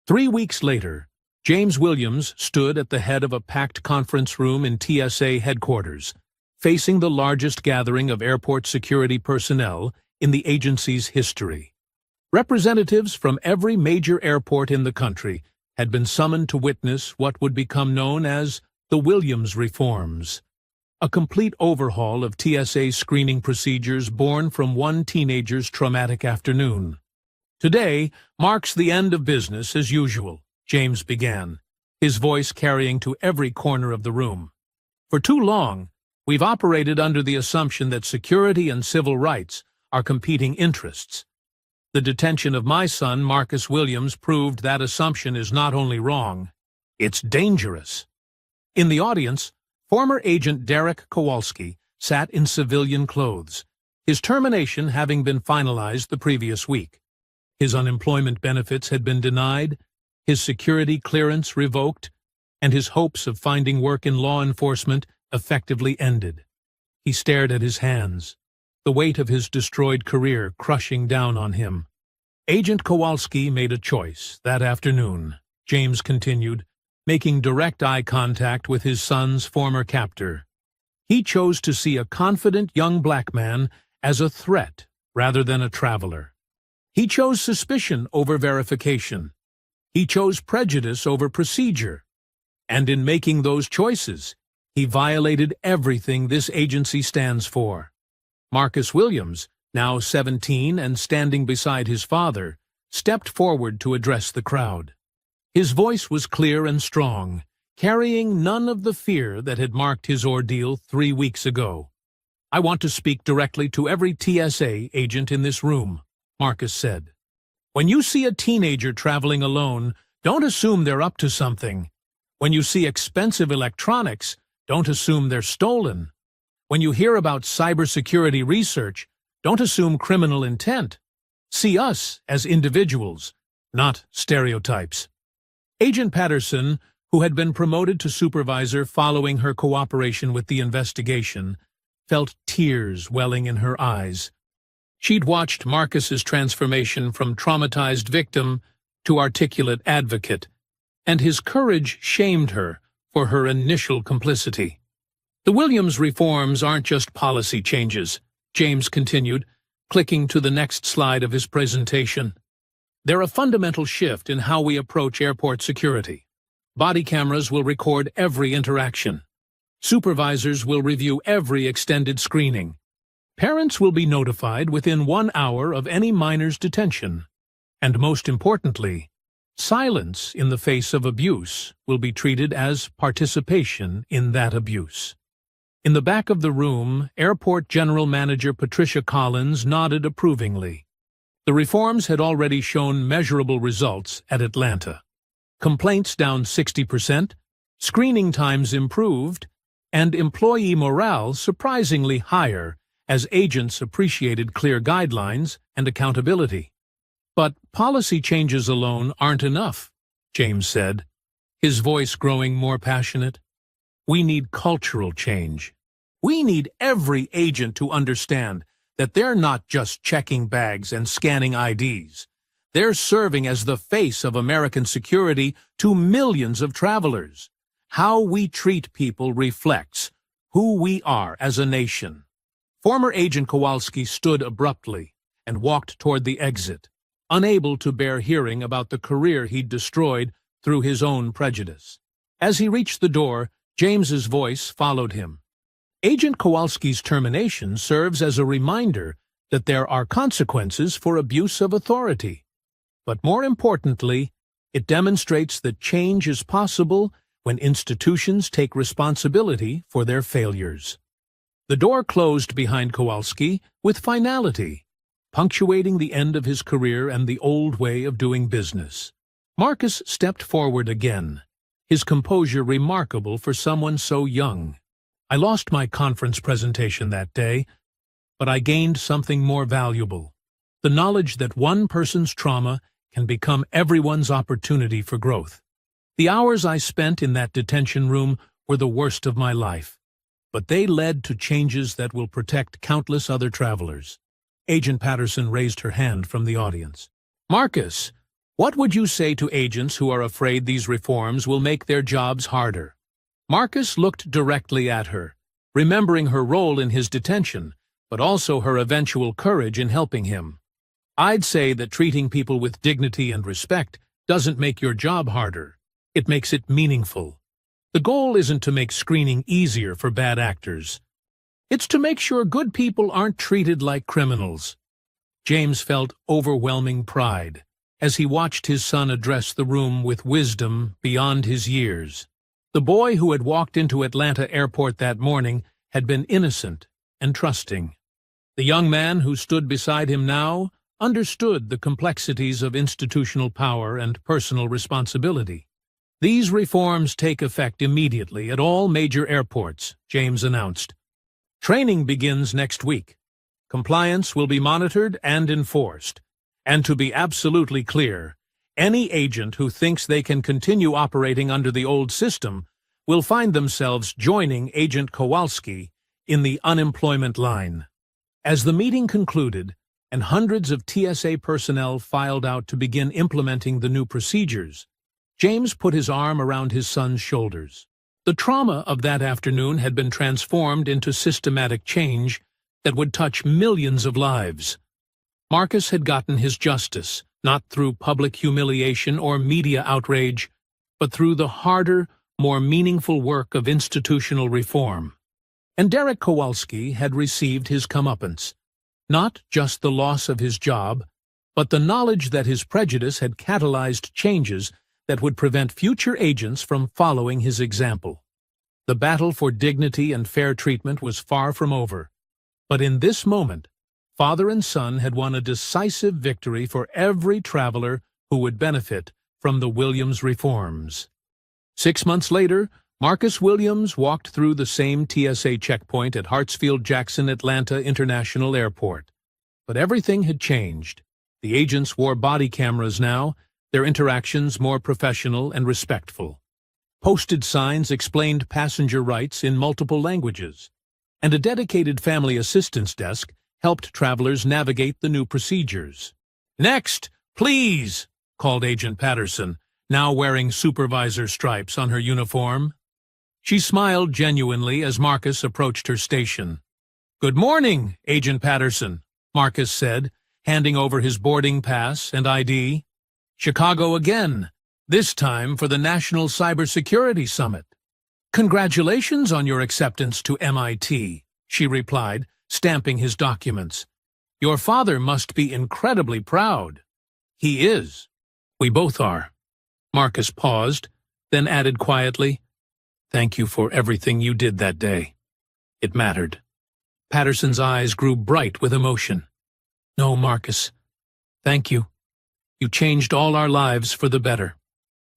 3 weeks later, James Williams stood at the head of a packed conference room in TSA headquarters, facing the largest gathering of airport security personnel in the agency's history. Representatives from every major airport in the country had been summoned to witness what would become known as the Williams Reforms, a complete overhaul of TSA screening procedures born from one teenager's traumatic afternoon. "Today marks the end of business as usual," James began, his voice carrying to every corner of the room. "For too long, we've operated under the assumption that security and civil rights are competing interests. The detention of my son, Marcus Williams, proved that assumption is not only wrong, it's dangerous." In the audience, former agent Derek Kowalski sat in civilian clothes, his termination having been finalized the previous week. His unemployment benefits had been denied, his security clearance revoked, and his hopes of finding work in law enforcement effectively ended. He stared at his hands, the weight of his destroyed career crushing down on him. "Agent Kowalski made a choice that afternoon," James continued, making direct eye contact with his son's former captor. "He chose to see a confident young black man as a threat rather than a traveler. He chose suspicion over verification. He chose prejudice over procedure. And in making those choices, he violated everything this agency stands for." Marcus Williams, now 17 and standing beside his father, stepped forward to address the crowd. His voice was clear and strong, carrying none of the fear that had marked his ordeal 3 weeks ago. "I want to speak directly to every TSA agent in this room," Marcus said. "When you see a teenager traveling alone, don't assume they're up to something. When you see expensive electronics, don't assume they're stolen. When you hear about cybersecurity research, don't assume criminal intent. See us as individuals, not stereotypes." Agent Patterson, who had been promoted to supervisor following her cooperation with the investigation, felt tears welling in her eyes. She'd watched Marcus's transformation from traumatized victim to articulate advocate, and his courage shamed her for her initial complicity. "The Williams reforms aren't just policy changes," James continued, clicking to the next slide of his presentation. "They're a fundamental shift in how we approach airport security. Body cameras will record every interaction. Supervisors will review every extended screening. Parents will be notified within 1 hour of any minor's detention. And most importantly, silence in the face of abuse will be treated as participation in that abuse." In the back of the room, Airport General Manager Patricia Collins nodded approvingly. The reforms had already shown measurable results at Atlanta. Complaints down 60%, screening times improved, and employee morale surprisingly higher as agents appreciated clear guidelines and accountability. "But policy changes alone aren't enough," James said, his voice growing more passionate. "We need cultural change. We need every agent to understand that they're not just checking bags and scanning IDs. They're serving as the face of American security to millions of travelers. How we treat people reflects who we are as a nation." Former Agent Kowalski stood abruptly and walked toward the exit, unable to bear hearing about the career he'd destroyed through his own prejudice. As he reached the door, James's voice followed him. "Agent Kowalski's termination serves as a reminder that there are consequences for abuse of authority. But more importantly, it demonstrates that change is possible when institutions take responsibility for their failures." The door closed behind Kowalski with finality, punctuating the end of his career and the old way of doing business. Marcus stepped forward again, his composure remarkable for someone so young. "I lost my conference presentation that day, but I gained something more valuable. the knowledge that one person's trauma can become everyone's opportunity for growth. The hours I spent in that detention room were the worst of my life, but they led to changes that will protect countless other travelers. Agent Patterson raised her hand from the audience. Marcus, what would you say to agents who are afraid these reforms will make their jobs harder? Marcus looked directly at her, remembering her role in his detention, but also her eventual courage in helping him. I'd say that treating people with dignity and respect doesn't make your job harder. It makes it meaningful. The goal isn't to make screening easier for bad actors. It's to make sure good people aren't treated like criminals. James felt overwhelming pride as he watched his son address the room with wisdom beyond his years. The boy who had walked into Atlanta Airport that morning had been innocent and trusting. The young man who stood beside him now understood the complexities of institutional power and personal responsibility. These reforms take effect immediately at all major airports, James announced. Training begins next week. Compliance will be monitored and enforced. And to be absolutely clear, any agent who thinks they can continue operating under the old system will find themselves joining Agent Kowalski in the unemployment line. As the meeting concluded, and hundreds of TSA personnel filed out to begin implementing the new procedures, James put his arm around his son's shoulders. The trauma of that afternoon had been transformed into systematic change that would touch millions of lives. Marcus had gotten his justice, not through public humiliation or media outrage, but through the harder, more meaningful work of institutional reform. And Derek Kowalski had received his comeuppance, not just the loss of his job, but the knowledge that his prejudice had catalyzed changes that would prevent future agents from following his example. The battle for dignity and fair treatment was far from over, but in this moment, father and son had won a decisive victory for every traveler who would benefit from the Williams reforms. 6 months later, Marcus Williams walked through the same TSA checkpoint at Hartsfield-Jackson Atlanta International Airport. But everything had changed. The agents wore body cameras now, their interactions more professional and respectful. Posted signs explained passenger rights in multiple languages, and a dedicated family assistance desk helped travelers navigate the new procedures. "Next, please," called Agent Patterson, now wearing supervisor stripes on her uniform. She smiled genuinely as Marcus approached her station. "Good morning, Agent Patterson," Marcus said, handing over his boarding pass and ID. "Chicago again, this time for the National Cybersecurity Summit." "Congratulations on your acceptance to MIT," she replied, stamping his documents. "Your father must be incredibly proud." "He is. We both are." Marcus paused, then added quietly, "Thank you for everything you did that day. It mattered." Patterson's eyes grew bright with emotion. "No, Marcus. Thank you. You changed all our lives for the better."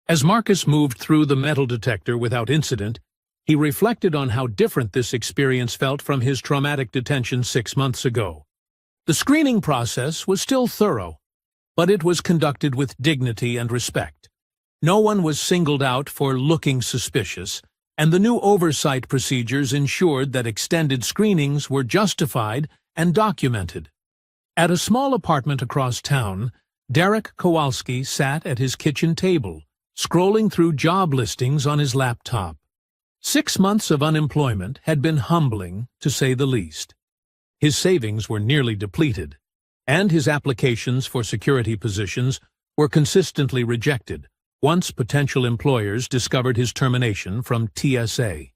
As Marcus moved through the metal detector without incident, he reflected on how different this experience felt from his traumatic detention 6 months ago. The screening process was still thorough, but it was conducted with dignity and respect. No one was singled out for looking suspicious, and the new oversight procedures ensured that extended screenings were justified and documented. At a small apartment across town, Derek Kowalski sat at his kitchen table, scrolling through job listings on his laptop. 6 months of unemployment had been humbling, to say the least. His savings were nearly depleted, and his applications for security positions were consistently rejected once potential employers discovered his termination from TSA.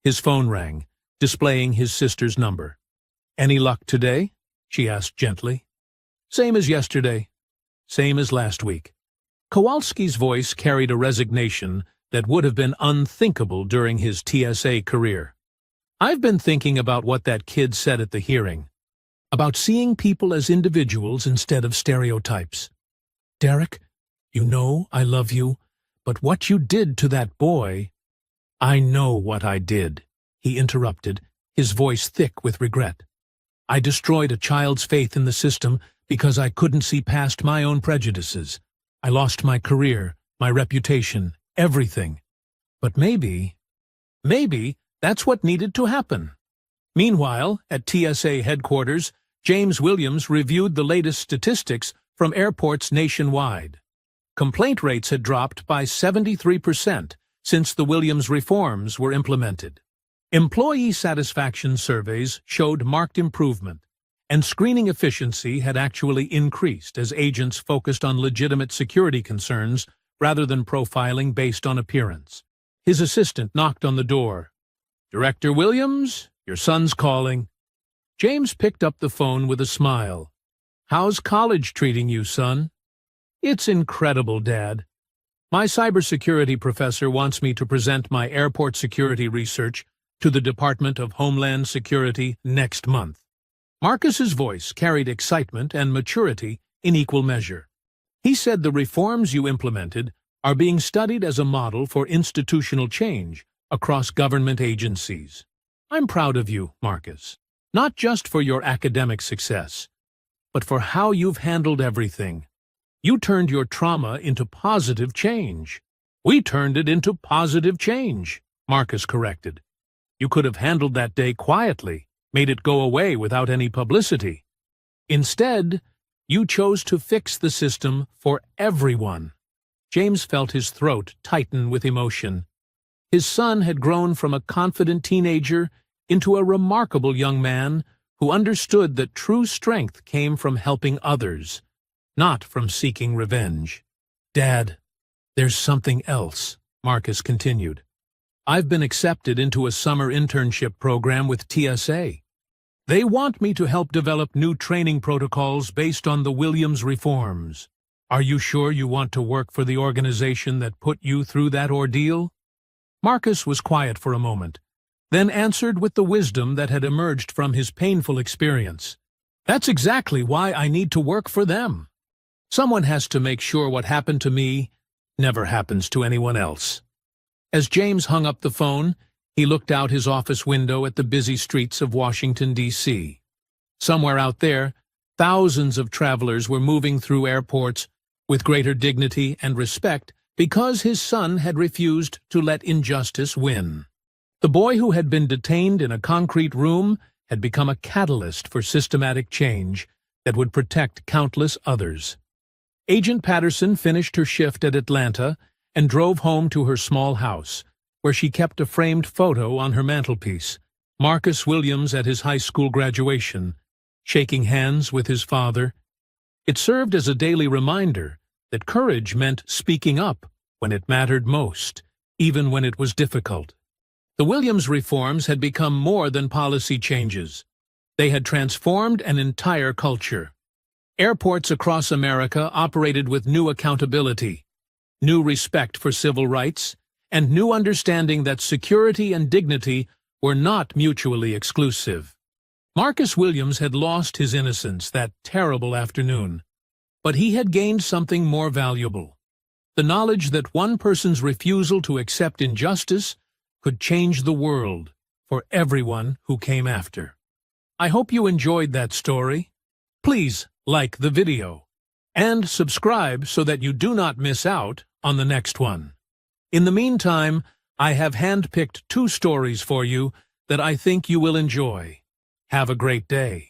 His phone rang, displaying his sister's number. "Any luck today?" she asked gently. "Same as yesterday. Same as last week." Kowalski's voice carried a resignation that would have been unthinkable during his TSA career. "I've been thinking about what that kid said at the hearing, about seeing people as individuals instead of stereotypes. Derek, you know I love you, but what you did to that boy—" "I know what I did," he interrupted, his voice thick with regret. "I destroyed a child's faith in the system because I couldn't see past my own prejudices. I lost my career, my reputation, everything. But maybe that's what needed to happen. Meanwhile, at TSA headquarters, James Williams reviewed the latest statistics from airports nationwide. Complaint rates had dropped by 73% since the Williams reforms were implemented. Employee satisfaction surveys showed marked improvement, and screening efficiency had actually increased as agents focused on legitimate security concerns rather than profiling based on appearance. His assistant knocked on the door. "Director Williams, your son's calling." James picked up the phone with a smile. "How's college treating you, son?" "It's incredible, Dad. My cybersecurity professor wants me to present my airport security research to the Department of Homeland Security next month." Marcus's voice carried excitement and maturity in equal measure. He said the reforms you implemented are being studied as a model for institutional change across government agencies. "I'm proud of you, Marcus, not just for your academic success, but for how you've handled everything. You turned your trauma into positive change." "We turned it into positive change," Marcus corrected. "You could have handled that day quietly, made it go away without any publicity. Instead, you chose to fix the system for everyone." James felt his throat tighten with emotion. His son had grown from a confident teenager into a remarkable young man who understood that true strength came from helping others, not from seeking revenge. "Dad, there's something else," Marcus continued. "I've been accepted into a summer internship program with TSA. They want me to help develop new training protocols based on the Williams reforms. Are you sure you want to work for the organization that put you through that ordeal?" Marcus was quiet for a moment, then answered with the wisdom that had emerged from his painful experience. "That's exactly why I need to work for them. Someone has to make sure what happened to me never happens to anyone else." As James hung up the phone, he looked out his office window at the busy streets of Washington, D.C. Somewhere out there, thousands of travelers were moving through airports with greater dignity and respect because his son had refused to let injustice win. The boy who had been detained in a concrete room had become a catalyst for systematic change that would protect countless others. Agent Patterson finished her shift at Atlanta and drove home to her small house, where she kept a framed photo on her mantelpiece, Marcus Williams at his high school graduation, shaking hands with his father. It served as a daily reminder that courage meant speaking up when it mattered most, even when it was difficult. The Williams reforms had become more than policy changes. They had transformed an entire culture. Airports across America operated with new accountability, new respect for civil rights, and new understanding that security and dignity were not mutually exclusive. Marcus Williams had lost his innocence that terrible afternoon, but he had gained something more valuable: the knowledge that one person's refusal to accept injustice could change the world for everyone who came after. I hope you enjoyed that story. Please like the video and subscribe so that you do not miss out on the next one. In the meantime, I have handpicked 2 stories for you that I think you will enjoy. Have a great day.